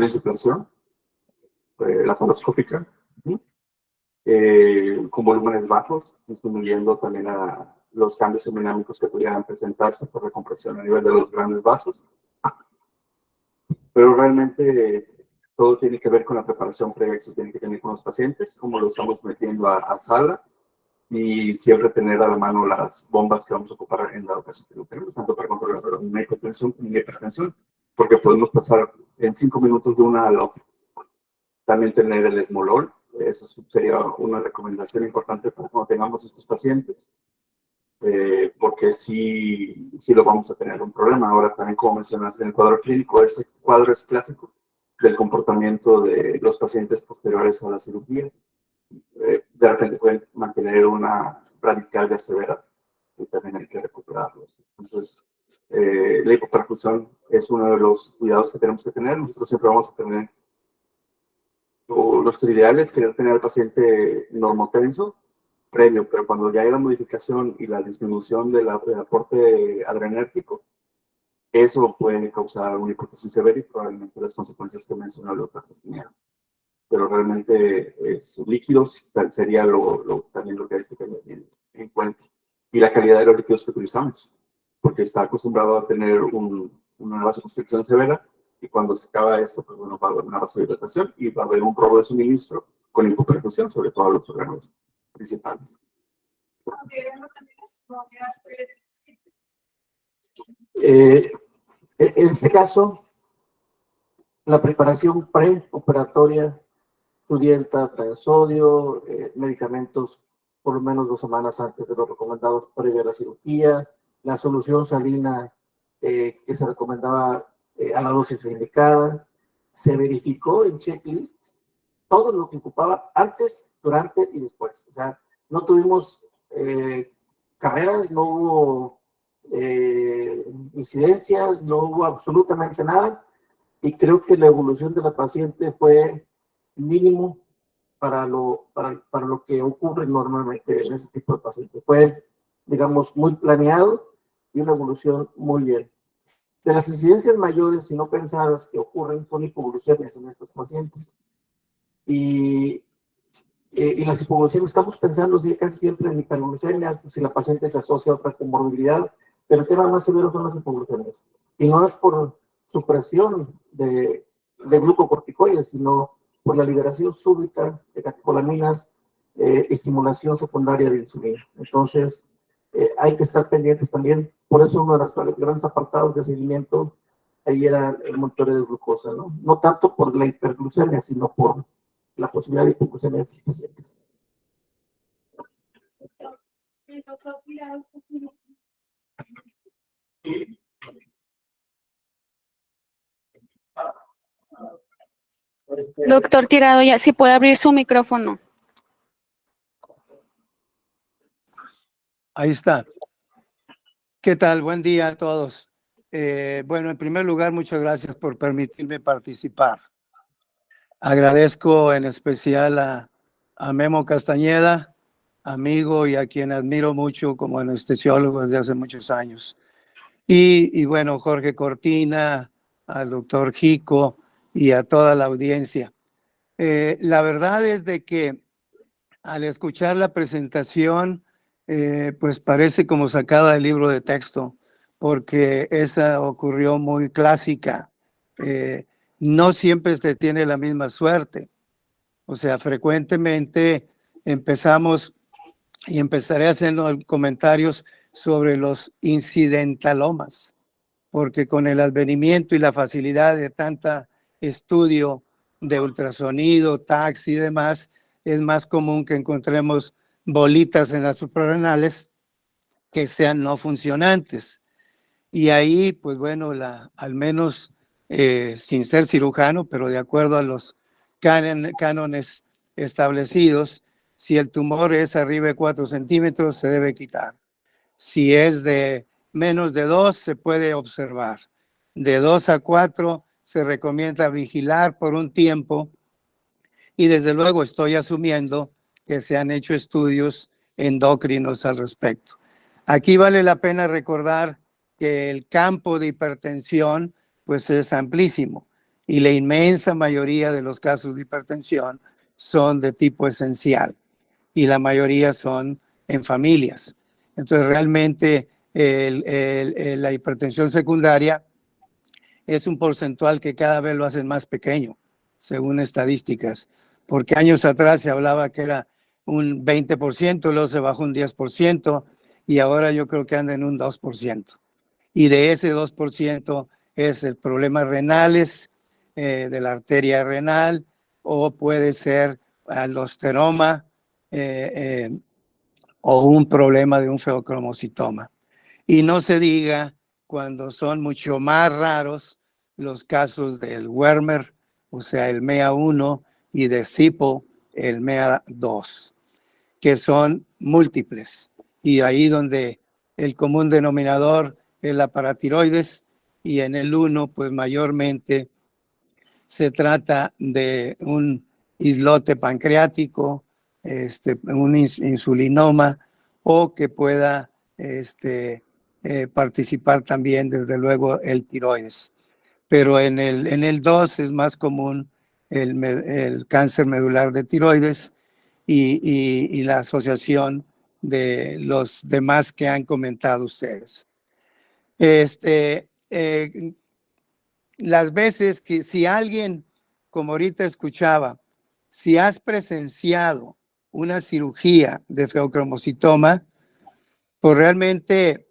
insuflación, laparoscópica, con volúmenes bajos, disminuyendo también a los cambios hemodinámicos que pudieran presentarse por recompresión a nivel de los grandes vasos. Pero realmente todo tiene que ver con la preparación previa que se tiene que tener con los pacientes, cómo lo estamos metiendo a sala, y siempre tener a la mano las bombas que vamos a ocupar en la ocasión que lo tenemos, tanto para controlar una hipotensión como una hipertensión, porque podemos pasar en 5 minutos de una a la otra. También tener el esmolol, eso sería una recomendación importante para cuando tengamos estos pacientes, porque sí lo vamos a tener un problema. Ahora también, como mencionaste, en el cuadro clínico, ese cuadro es clásico del comportamiento de los pacientes posteriores a la cirugía. De repente pueden mantener una bradicardia severa y también hay que recuperarlos. Entonces, la hipoperfusión es uno de los cuidados que tenemos que tener. Nosotros siempre vamos a tener, nuestro ideal es querer tener al paciente normotenso previo, pero cuando ya hay la modificación y la disminución del aporte adrenérgico, eso puede causar una hipotensión severa y probablemente las consecuencias que mencionó el doctor Castañeda. Pero realmente líquidos sería también lo que hay que tener en cuenta. Y la calidad de los líquidos que utilizamos, porque está acostumbrado a tener una vasoconstricción severa, y cuando se acaba esto, pues bueno, va a haber una vasodilatación y va a haber un robo de suministro con hipoperfusión, sobre todo a los órganos principales. En este caso, la preparación preoperatoria, tu dieta de sodio, medicamentos por lo menos 2 semanas antes de los recomendados previa a la cirugía, la solución salina que se recomendaba a la dosis indicada, se verificó en checklist todo lo que ocupaba antes, durante y después. O sea, no tuvimos carreras, no hubo incidencias, no hubo absolutamente nada, y creo que la evolución de la paciente fue mínimo para lo que ocurre normalmente en ese tipo de pacientes. Fue, digamos, muy planeado y una evolución muy bien. De las incidencias mayores y no pensadas que ocurren son hipoglucemias en estos pacientes. Y las hipoglucemias, estamos pensando casi siempre en hiperglucemia, si la paciente se asocia a otra comorbilidad, pero el tema más severo son las hipoglucemias. Y no es por supresión de glucocorticoides, sino por la liberación súbita de catecolaminas, estimulación secundaria de insulina. Entonces, hay que estar pendientes también. Por eso uno de los grandes apartados de seguimiento ahí era el monitoreo de glucosa, ¿no? No tanto por la hiperglucemia, sino por la posibilidad de hipoglucemia de estos pacientes. Doctor Tirado, Doctor Tirado, ya si puede abrir su micrófono. Ahí está. ¿Qué tal? Buen día a todos. Bueno, en primer lugar, muchas gracias por permitirme participar. Agradezco en especial a Memo Castañeda, amigo y a quien admiro mucho como anestesiólogo desde hace muchos años. Y bueno, Jorge Cortina, al doctor Jico y a toda la audiencia. La verdad es de que al escuchar la presentación, pues parece como sacada del libro de texto, porque esa ocurrió muy clásica. No siempre se tiene la misma suerte. O sea, frecuentemente empezamos y empezaré haciendo comentarios sobre los incidentalomas, porque con el advenimiento y la facilidad de tanta estudio de ultrasonido, TACS y demás, es más común que encontremos bolitas en las suprarrenales que sean no funcionantes. Y ahí, pues bueno, al menos sin ser cirujano, pero de acuerdo a los cánones establecidos, si el tumor es arriba de 4 centímetros, se debe quitar. Si es de menos de 2, se puede observar. De 2 a 4, se recomienda vigilar por un tiempo. Y desde luego estoy asumiendo que se han hecho estudios endocrinos al respecto. Aquí vale la pena recordar que el campo de hipertensión pues es amplísimo y la inmensa mayoría de los casos de hipertensión son de tipo esencial y la mayoría son en familias. Entonces realmente la hipertensión secundaria es un porcentual que cada vez lo hacen más pequeño, según estadísticas, porque años atrás se hablaba que era un 20%, luego se bajó un 10% y ahora yo creo que anda en un 2%. Y de ese 2% es el problema renales, de la arteria renal, o puede ser aldosteroma o un problema de un feocromocitoma. Y no se diga cuando son mucho más raros los casos del Wermer, o sea, el MEA1, y de SIPO, el MEA2, que son múltiples. Y ahí donde el común denominador es la paratiroides, y en el 1, pues mayormente se trata de un islote pancreático, un insulinoma, o que pueda participar también, desde luego, el tiroides. Pero en el 2 es más común el cáncer medular de tiroides y la asociación de los demás que han comentado ustedes. Las veces que si alguien, como ahorita escuchaba, si has presenciado una cirugía de feocromocitoma, pues realmente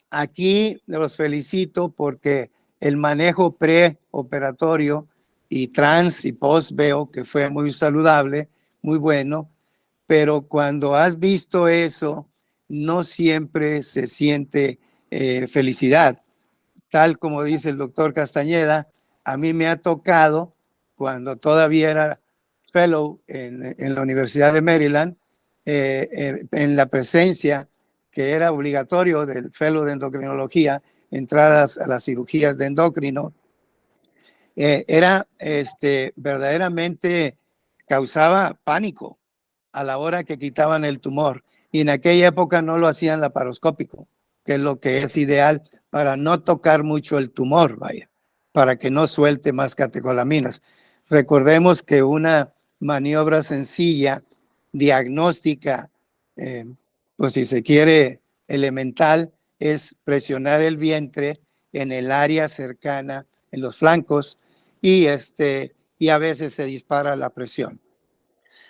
aquí los felicito porque el manejo preoperatorio y trans y post veo que fue muy saludable, muy bueno, pero cuando has visto eso, no siempre se siente felicidad. Tal como dice el doctor Castañeda, a mí me ha tocado, cuando todavía era fellow en la Universidad de Maryland, en la presencia que era obligatorio del fellow de endocrinología, entrar a las cirugías de endocrino, era verdaderamente causaba pánico a la hora que quitaban el tumor. Y en aquella época no lo hacían laparoscópico, que es lo que es ideal para no tocar mucho el tumor, vaya, para que no suelte más catecolaminas. Recordemos que una maniobra sencilla, diagnóstica, pues si se quiere elemental, es presionar el vientre en el área cercana, en los flancos, y a veces se dispara la presión.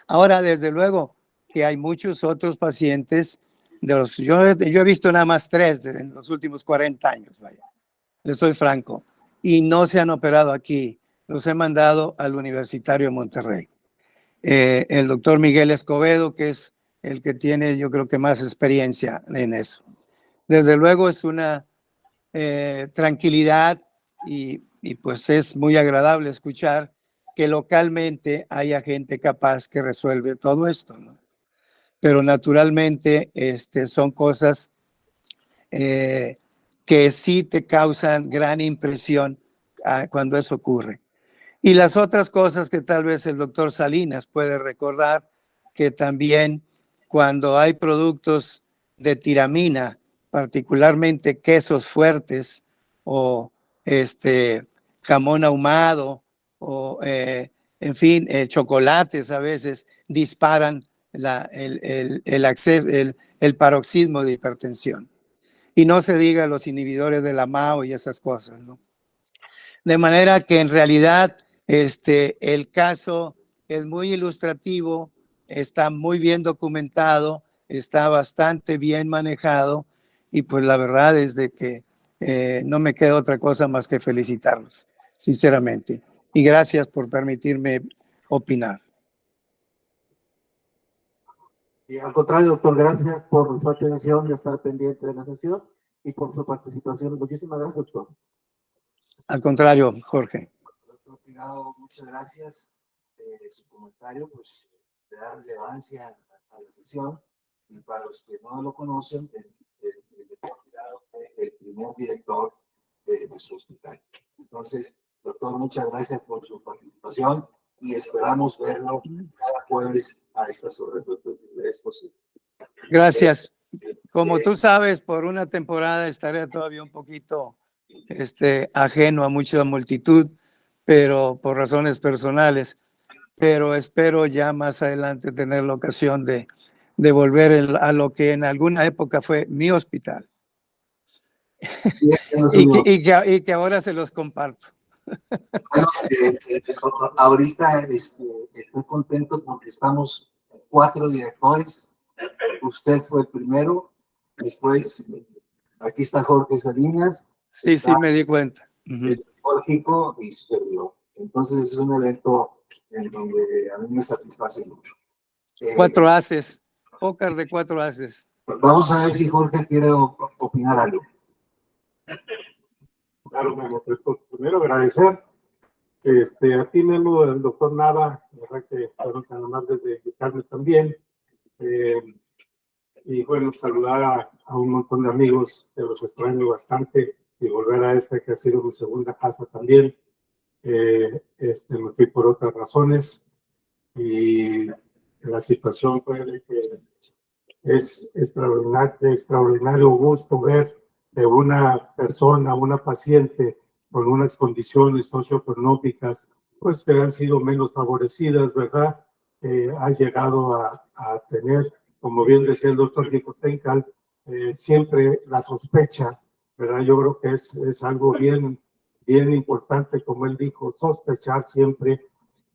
Ahora, desde luego que hay muchos otros pacientes, yo he visto nada más 3 en los últimos 40 años, vaya, les soy franco, y no se han operado aquí, los he mandado al Universitario de Monterrey. El doctor Miguel Escobedo, que es el que tiene, yo creo que más experiencia en eso. Desde luego es una tranquilidad y pues es muy agradable escuchar que localmente haya gente capaz que resuelve todo esto, ¿no? Pero naturalmente son cosas que sí te causan gran impresión cuando eso ocurre. Y las otras cosas que tal vez el doctor Salinas puede recordar, que también cuando hay productos de tiramina, particularmente quesos fuertes o jamón ahumado o en fin, chocolates a veces disparan el paroxismo de hipertensión. Y no se diga los inhibidores de la MAO y esas cosas, ¿no? De manera que en realidad el caso es muy ilustrativo, está muy bien documentado, está bastante bien manejado y pues la verdad es de que no me queda otra cosa más que felicitarlos, sinceramente. Y gracias por permitirme opinar. Y al contrario, doctor, gracias por su atención y estar pendiente de la sesión y por su participación. Muchísimas gracias, doctor. Al contrario, Jorge. Doctor Tirado, muchas gracias. Su comentario pues le da relevancia a la sesión, y para los que no lo conocen, el doctor Tirado fue el primer director de nuestro hospital. Entonces, doctor, muchas gracias por su participación y esperamos verlo cada jueves a estas horas, doctor, si es posible. Gracias. Como tú sabes, por una temporada estaré todavía un poquito ajeno a mucha multitud, pero por razones personales. Pero espero ya más adelante tener la ocasión de volver a lo que en alguna época fue mi hospital. Sí, y que ahora se los comparto. Bueno, ahorita estoy contento porque estamos 4 directores. Usted fue el primero, después aquí está Jorge Salinas. Sí, sí, me di cuenta. Lógico y Sergio. Entonces es un evento en donde a mí me satisface mucho. 4 haces, póker de 4 haces. Vamos a ver si Jorge quiere opinar algo. Claro, Memo, pues, primero agradecer a ti, Memo, al doctor Nava, la verdad que fueron tan amables de invitarme también. Y bueno, saludar a un montón de amigos que los extraño bastante y volver a que ha sido mi segunda casa también. Me fui por otras razones y la situación fue de que es extraordinario gusto ver de una persona, una paciente con unas condiciones socioeconómicas, pues que han sido menos favorecidas, ¿verdad? Ha llegado a tener, como bien decía el doctor Gicotencal, siempre la sospecha, ¿verdad? Yo creo que es algo bien importante, como él dijo, sospechar siempre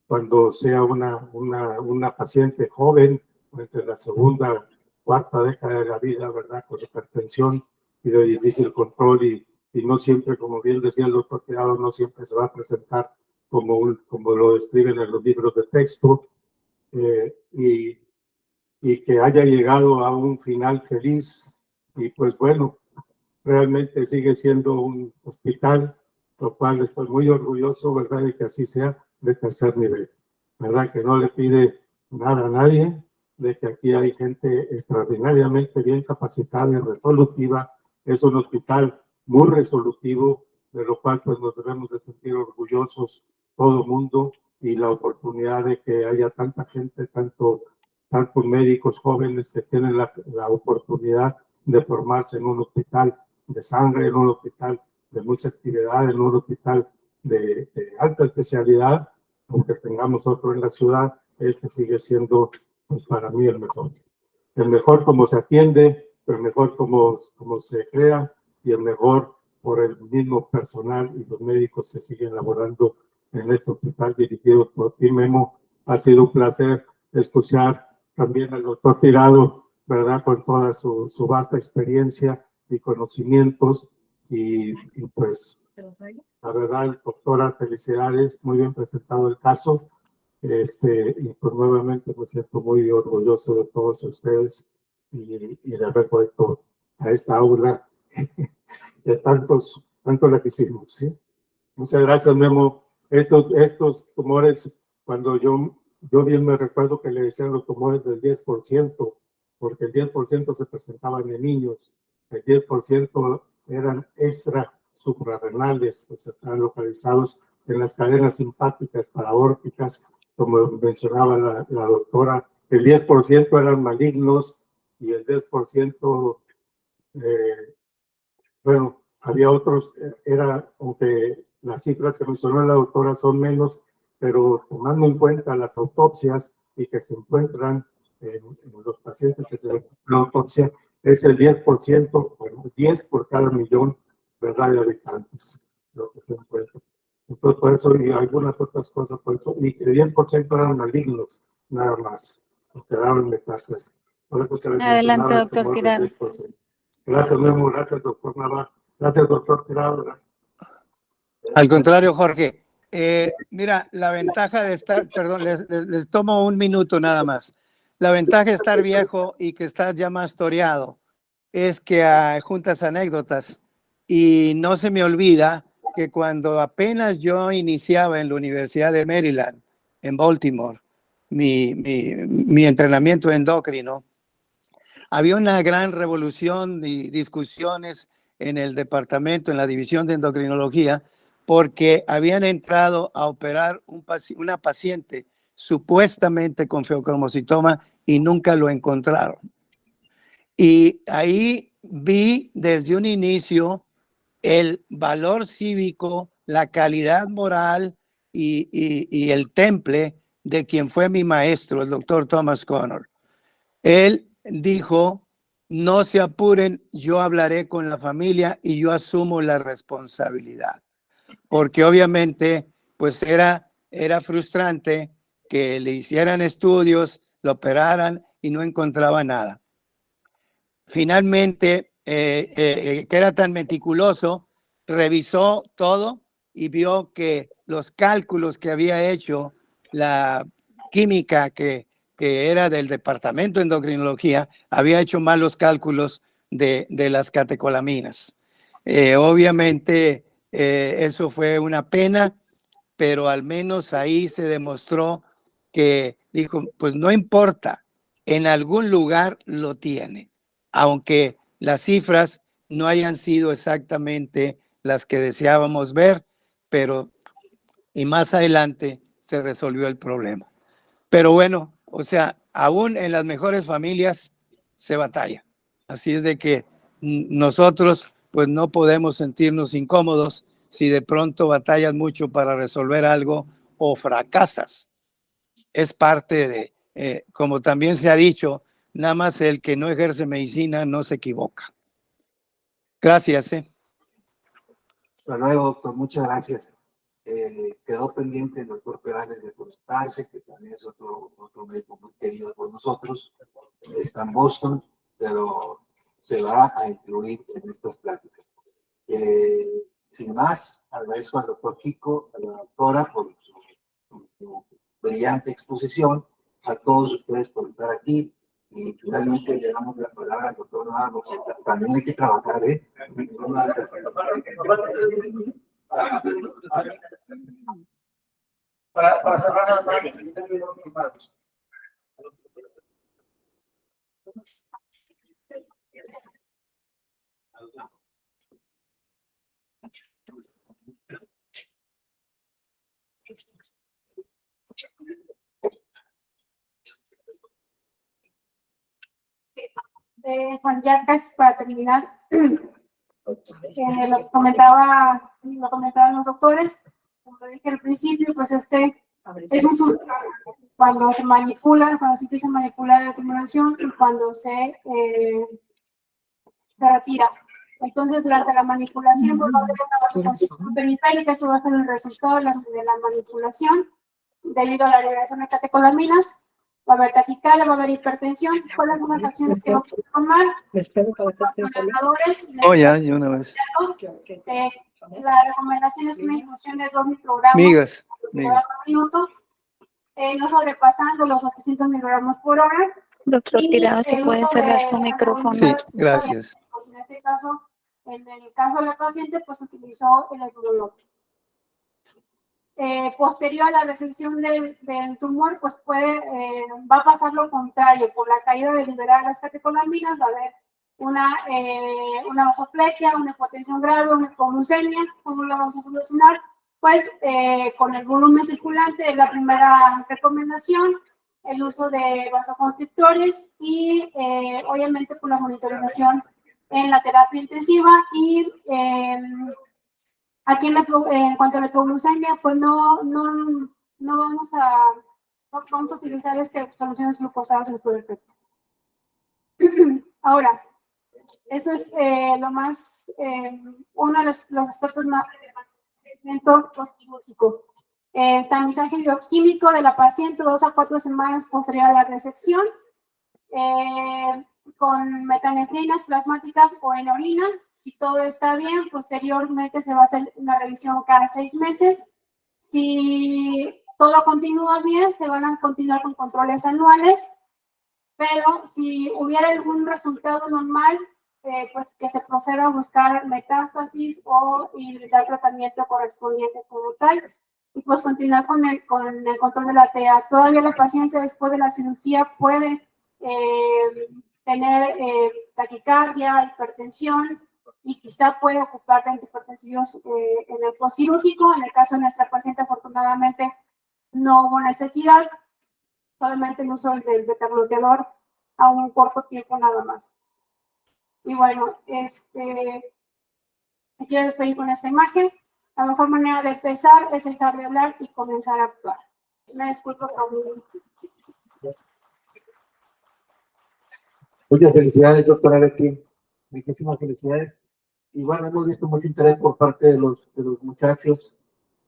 cuando sea una paciente joven, entre la segunda, cuarta década de la vida, ¿verdad? Con hipertensión y de difícil control y no siempre, como bien decía el doctor Tirado, no siempre se va a presentar como lo describen en los libros de texto, y que haya llegado a un final feliz. Y pues bueno, realmente sigue siendo un hospital, lo cual estoy muy orgulloso, ¿verdad?, de que así sea, de tercer nivel, ¿verdad?, que no le pide nada a nadie, de que aquí hay gente extraordinariamente bien capacitada y resolutiva. Es un hospital muy resolutivo, de lo cual pues nos debemos de sentir orgullosos todo el mundo, y la oportunidad de que haya tanta gente, tantos médicos jóvenes que tienen la oportunidad de formarse en un hospital de sangre, en un hospital de mucha actividad, en un hospital de alta especialidad, aunque tengamos otro en la ciudad, sigue siendo, pues para mí, el mejor como se atiende, el mejor como se crea, y el mejor por el mismo personal y los médicos que siguen laborando en este hospital dirigido por ti, Memo. Ha sido un placer escuchar también al doctor Tirado, ¿verdad?, con toda su vasta experiencia y conocimientos, y pues la verdad, doctora, felicidades, muy bien presentado el caso, Y pues nuevamente me siento muy orgulloso de todos ustedes y de haber vuelto a esta aula que tanto la quisimos, ¿sí? Muchas gracias, Memo. Estos tumores, cuando yo bien me recuerdo que le decían los tumores del 10%, porque el 10% se presentaban en niños, el 10% eran extra suprarrenales, pues estaban localizados en las cadenas simpáticas paraórticas, como mencionaba la doctora. El 10% eran malignos y el 10%, bueno, había otros, aunque las cifras que mencionó la doctora son menos, pero tomando en cuenta las autopsias y que se encuentran en los pacientes que se la autopsia, es el 10%, bueno, 10 por cada millón, ¿verdad?, de habitantes, lo que se encuentra. Entonces, por eso, y algunas otras cosas, por eso, y que el 10% eran malignos, nada más, los que daban metástasis. Por eso se les Adelante, mencionaba el doctor temor del Tirado. 10%. Gracias, Memo. Gracias, doctor Navarro. Gracias, doctor Tirado. Gracias. Al contrario, Jorge. Mira, la ventaja de estar, perdón, les tomo un minuto nada más. La ventaja de estar viejo y que estás ya más toreado es que juntas anécdotas y no se me olvida que cuando apenas yo iniciaba en la Universidad de Maryland, en Baltimore, mi entrenamiento endocrino, había una gran revolución y discusiones en el departamento, en la división de endocrinología, porque habían entrado a operar una paciente supuestamente con feocromocitoma y nunca lo encontraron. Y ahí vi desde un inicio el valor cívico, la calidad moral y el temple de quien fue mi maestro, el doctor Thomas Connor. Él dijo, no se apuren, yo hablaré con la familia y yo asumo la responsabilidad. Porque obviamente, pues era frustrante que le hicieran estudios, lo operaran y no encontraba nada. Finalmente, que era tan meticuloso, revisó todo y vio que los cálculos que había hecho la química que era del departamento de endocrinología, había hecho mal los cálculos de las catecolaminas. Obviamente, eso fue una pena, pero al menos ahí se demostró que dijo, pues no importa, en algún lugar lo tiene, aunque las cifras no hayan sido exactamente las que deseábamos ver, pero y más adelante se resolvió el problema. Pero bueno, o sea, aún en las mejores familias se batalla. Así es de que nosotros pues no podemos sentirnos incómodos si de pronto batallas mucho para resolver algo o fracasas. Es parte de, como también se ha dicho, nada más el que no ejerce medicina no se equivoca. Gracias. Hasta luego, doctor. Muchas gracias. Quedó pendiente el doctor Perales de conectarse, que también es otro médico muy querido por nosotros. Está en Boston, pero se va a incluir en estas pláticas. Sin más, agradezco al doctor Kiko, a la doctora por su brillante exposición, a todos ustedes por estar aquí, y finalmente le damos la palabra al doctor Navarro, que también hay que trabajar, Para cerrar Juan Yacas, para terminar, lo comentaban los doctores, como dije al principio, pues es cuando se empieza a manipular la tumulación y cuando se retira. Entonces, durante la manipulación, pues, va a haber una vasodilatación periférica, eso va a ser el resultado de la manipulación, debido a la liberación de catecolaminas. Va a haber taquicardia, va a haber hipertensión. ¿Cuáles son las acciones que vamos a tomar? Los vasodilatadores. Ya, de una vez. La recomendación es una infusión de 2 microgramos Migas. por minuto. no sobrepasando los 800 miligramos por hora. Doctor Y Tirado, si el puede uso cerrar de su micrófono. Sí, gracias. Pues en este caso, en el caso de la paciente, pues utilizó el esbolol. Posterior a la resección del tumor, pues va a pasar lo contrario. Por la caída de liberar las catecolaminas va a haber una vasoplegia, una hipotensión grave, una hipoglucemia. ¿Cómo lo vamos a solucionar? Pues con el volumen circulante es la primera recomendación, el uso de vasoconstrictores y obviamente con la monitorización en la terapia intensiva y aquí en cuanto a la hipoglucemia, pues vamos a utilizar soluciones glucosadas en su defecto. Ahora, esto es uno de los aspectos más postquirúrgico. Tamizaje bioquímico de la paciente 2 a 4 semanas posterior a la resección, con metanefrinas plasmáticas o en orina. Si todo está bien, posteriormente se va a hacer una revisión cada 6 meses. Si todo continúa bien, se van a continuar con controles anuales, pero si hubiera algún resultado normal, pues que se proceda a buscar metástasis o dar tratamiento correspondiente como tal, y pues continuar con el control de la TEA. Todavía la paciente después de la cirugía puede tener taquicardia, hipertensión, y quizá puede ocupar de antihipertensivos en el postquirúrgico. En el caso de nuestra paciente, afortunadamente, no hubo necesidad, solamente el uso del beta-bloqueador a un corto tiempo nada más. Y bueno, me quiero despedir con esta imagen. La mejor manera de empezar es dejar de hablar y comenzar a actuar. Me disculpo por mí. Muchas felicidades, doctora Betty. Muchísimas felicidades. Y bueno, hemos visto mucho interés por parte de los muchachos.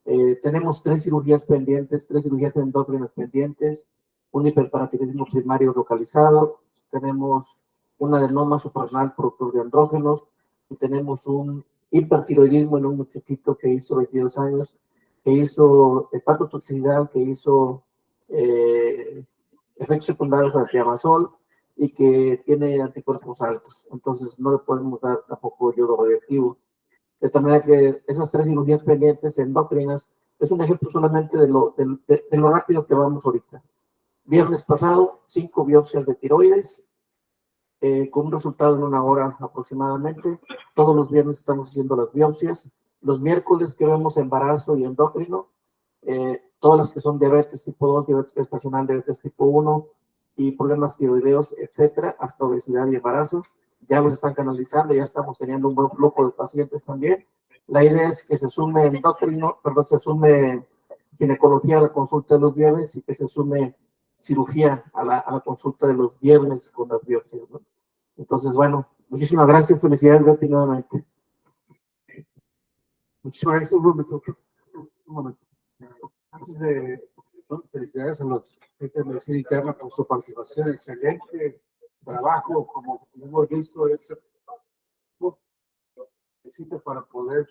Tenemos 3 cirugías pendientes, 3 cirugías endócrinas pendientes, un hiperparatiroidismo primario localizado, tenemos un adenoma suprarrenal productor de andrógenos, y tenemos un hipertiroidismo en un muchachito que hizo 22 años, que hizo hepatotoxicidad, que hizo efectos secundarios al diamazol y que tiene anticuerpos altos. Entonces no le podemos dar tampoco yodo radioactivo. De tal manera que esas 3 cirugías pendientes endocrinas es un ejemplo solamente de lo rápido que vamos ahorita. Viernes pasado, 5 biopsias de tiroides, con un resultado en 1 hora aproximadamente. Todos los viernes estamos haciendo las biopsias. Los miércoles que vemos embarazo y endocrino, todas las que son diabetes tipo 2, diabetes gestacional, diabetes tipo 1 y problemas tiroideos, etcétera, hasta obesidad y embarazo. Ya los están canalizando, ya estamos teniendo un buen flujo de pacientes también. La idea es que se sume endocrino, perdón, se sume ginecología a la consulta de los viernes y que se sume cirugía a la consulta de los viernes con las biopsias, ¿no? Entonces, bueno, muchísimas gracias, felicidades, Betty, nuevamente. Muchísimas gracias, un momento. Antes de, felicidades a los de medicina interna por su participación, excelente trabajo, como hemos visto, es necesita para poder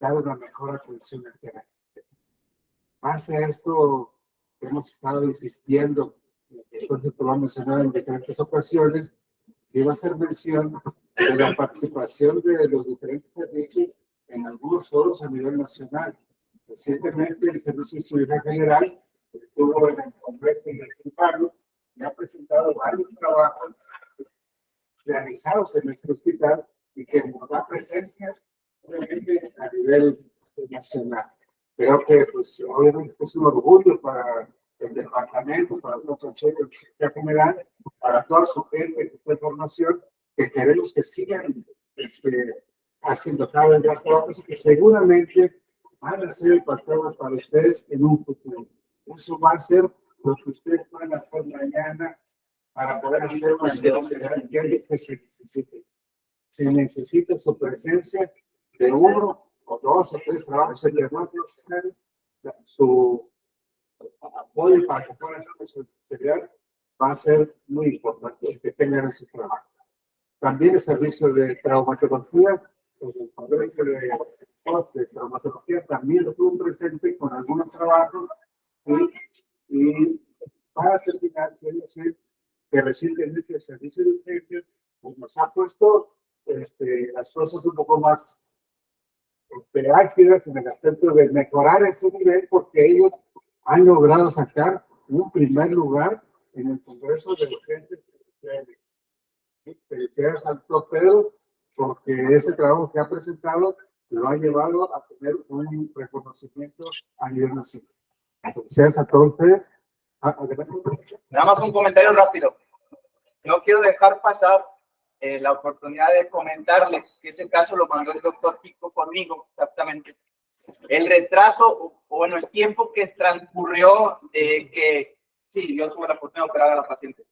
dar una mejor atención a la gente. Más a esto, hemos estado insistiendo, por ejemplo, lo hemos mencionado en diferentes ocasiones, que iba a ser mención de la participación de los diferentes servicios en algunos foros a nivel nacional. Recientemente, el Servicio de Seguridad General estuvo en el Congreso de Pablo y ha presentado varios trabajos realizados en nuestro hospital y que nos da presencia obviamente a nivel nacional. Creo que pues obviamente es un orgullo para el departamento, para el doctor Checo, general, para toda su gente que está en formación, que queremos que sigan haciendo cada vez más trabajos y que seguramente van a ser el pastor para ustedes en un futuro. Eso va a ser lo que ustedes van a hacer mañana para poder hacer una universidad que se necesite. Se necesita su presencia de 1 o 2 o 3 trabajos en el su apoyo para que puedan hacer su especialidad va a ser muy importante que tengan ese trabajo. También el servicio de traumatología, pues el Congreso de traumatología también estuvo presente con algunos trabajos y Y para terminar, quiero decir que recientemente el servicio de urgencia pues, nos ha puesto las cosas un poco más ágiles en el aspecto de mejorar ese nivel, porque ellos han logrado sacar un primer lugar en el Congreso de Urgencias. Felicidades al Pedro, porque ese trabajo que ha presentado lo ha llevado a tener un reconocimiento a nivel nacional. Felicidades a todos ustedes. Nada más un comentario rápido. No quiero dejar pasar la oportunidad de comentarles que ese caso lo mandó el doctor Kiko conmigo, exactamente. El retraso, o bueno, el tiempo que transcurrió de que, sí, yo tuve la oportunidad de operar a la paciente,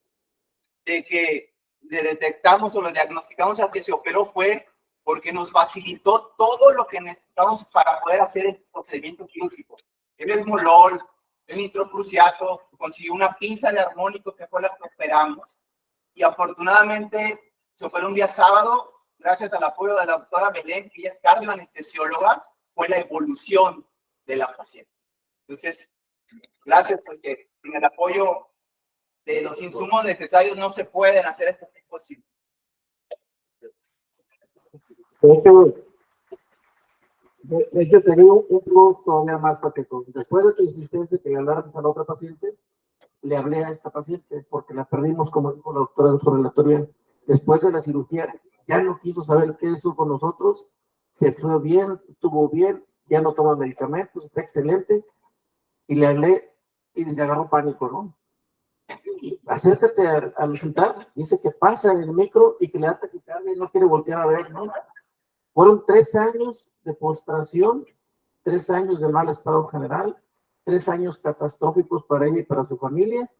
de que le detectamos o lo diagnosticamos al que se operó fue porque nos facilitó todo lo que necesitamos para poder hacer el procedimiento quirúrgico. El esmolol, el nitrocruciato, consiguió una pinza de armónico que fue la que operamos. Y afortunadamente se operó un día sábado, gracias al apoyo de la doctora Belén, que ella es cardioanestesióloga, fue la evolución de la paciente. Entonces, gracias porque sin el apoyo de los insumos necesarios no se pueden hacer este tipo de cirugías. De hecho, te digo un plus todavía más patético. Después de tu insistencia que le habláramos a la otra paciente, le hablé a esta paciente porque la perdimos, como dijo la doctora en su relatoría. Después de la cirugía, ya no quiso saber qué hizo con nosotros, se fue bien, estuvo bien, ya no toma medicamentos, está excelente. Y le hablé y le agarró pánico, ¿no? Acércate al hospital, dice que pasa en el micro y que le da taquicardia y no quiere voltear a ver, ¿no? Fueron 3 años de postración, 3 años de mal estado general, 3 años catastróficos para ella y para su familia,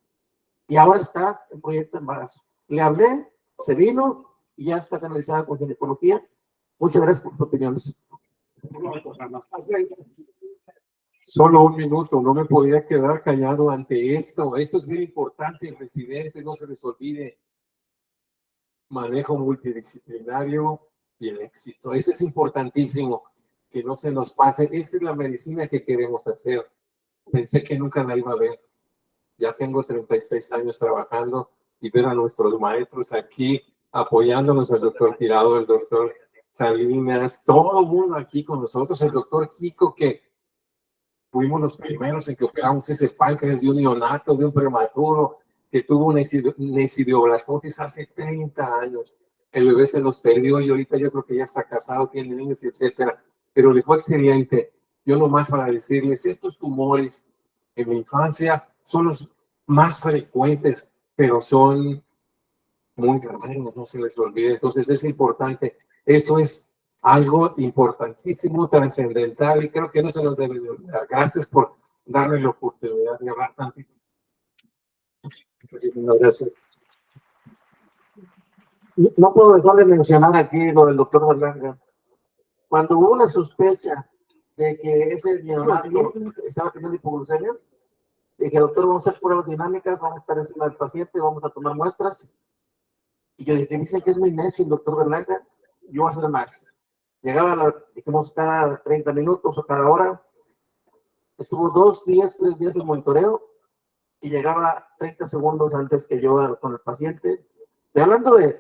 y ahora está en proyecto de embarazo. Le hablé, se vino y ya está canalizada con ginecología. Muchas gracias por sus opiniones. Solo un minuto, no me podía quedar callado ante esto. Esto es muy importante, residente, no se les olvide. Manejo multidisciplinario y el éxito. Eso es importantísimo, que no se nos pase. Esta es la medicina que queremos hacer. Pensé que nunca la iba a ver. Ya tengo 36 años trabajando y ver a nuestros maestros aquí apoyándonos, el doctor Tirado, el doctor Salinas, todo el mundo aquí con nosotros, el doctor Kiko, que fuimos los primeros en que operamos ese páncreas de un neonato, de un prematuro, que tuvo una nesidioblastosis hace 30 años. El bebé se los perdió y ahorita yo creo que ya está casado, tiene niños, etcétera. Pero le fue excelente. Yo nomás para decirles, estos tumores en la infancia son los más frecuentes, pero son muy raros, no se les olvide. Entonces es importante. Eso es algo importantísimo, trascendental, y creo que no se nos debe de olvidar. Gracias por darme la oportunidad de hablar tantito. Gracias. No puedo dejar de mencionar aquí lo del doctor Berlanga. Cuando hubo una sospecha de que ese neonato estaba teniendo hipoglucemias, dije, doctor, vamos a hacer pruebas dinámicas, vamos a estar encima del paciente, vamos a tomar muestras. Y yo dije, dice que es muy necio el doctor Berlanga, yo voy a hacer más. Llegaba, dijimos, cada 30 minutos o cada hora. Estuvo 2 días, 3 días de monitoreo y llegaba 30 segundos antes que yo con el paciente. Estoy hablando de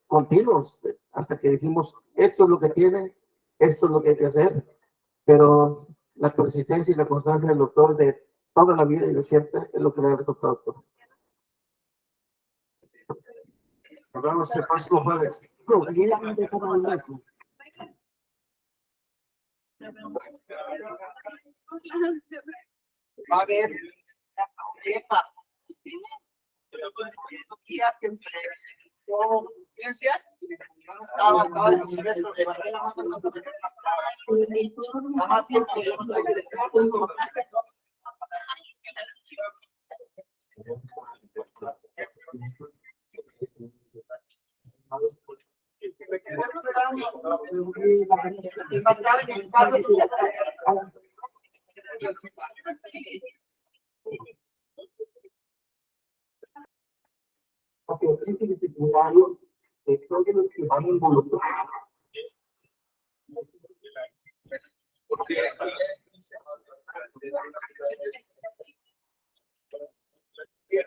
continuos, hasta que dijimos, esto es lo que tiene, esto es lo que hay que hacer. Pero la persistencia y la constancia del doctor de toda la vida y de siempre es lo que le ha resultado, doctor. Nos vemos el próximo jueves. Va a haber ciencias, yo no estaba de universo de barrera, nada más porque yo no soy director. Me quedé esperando y pasar en el carro. Porque existe disciplinario de todos los que van involucrados. Bien.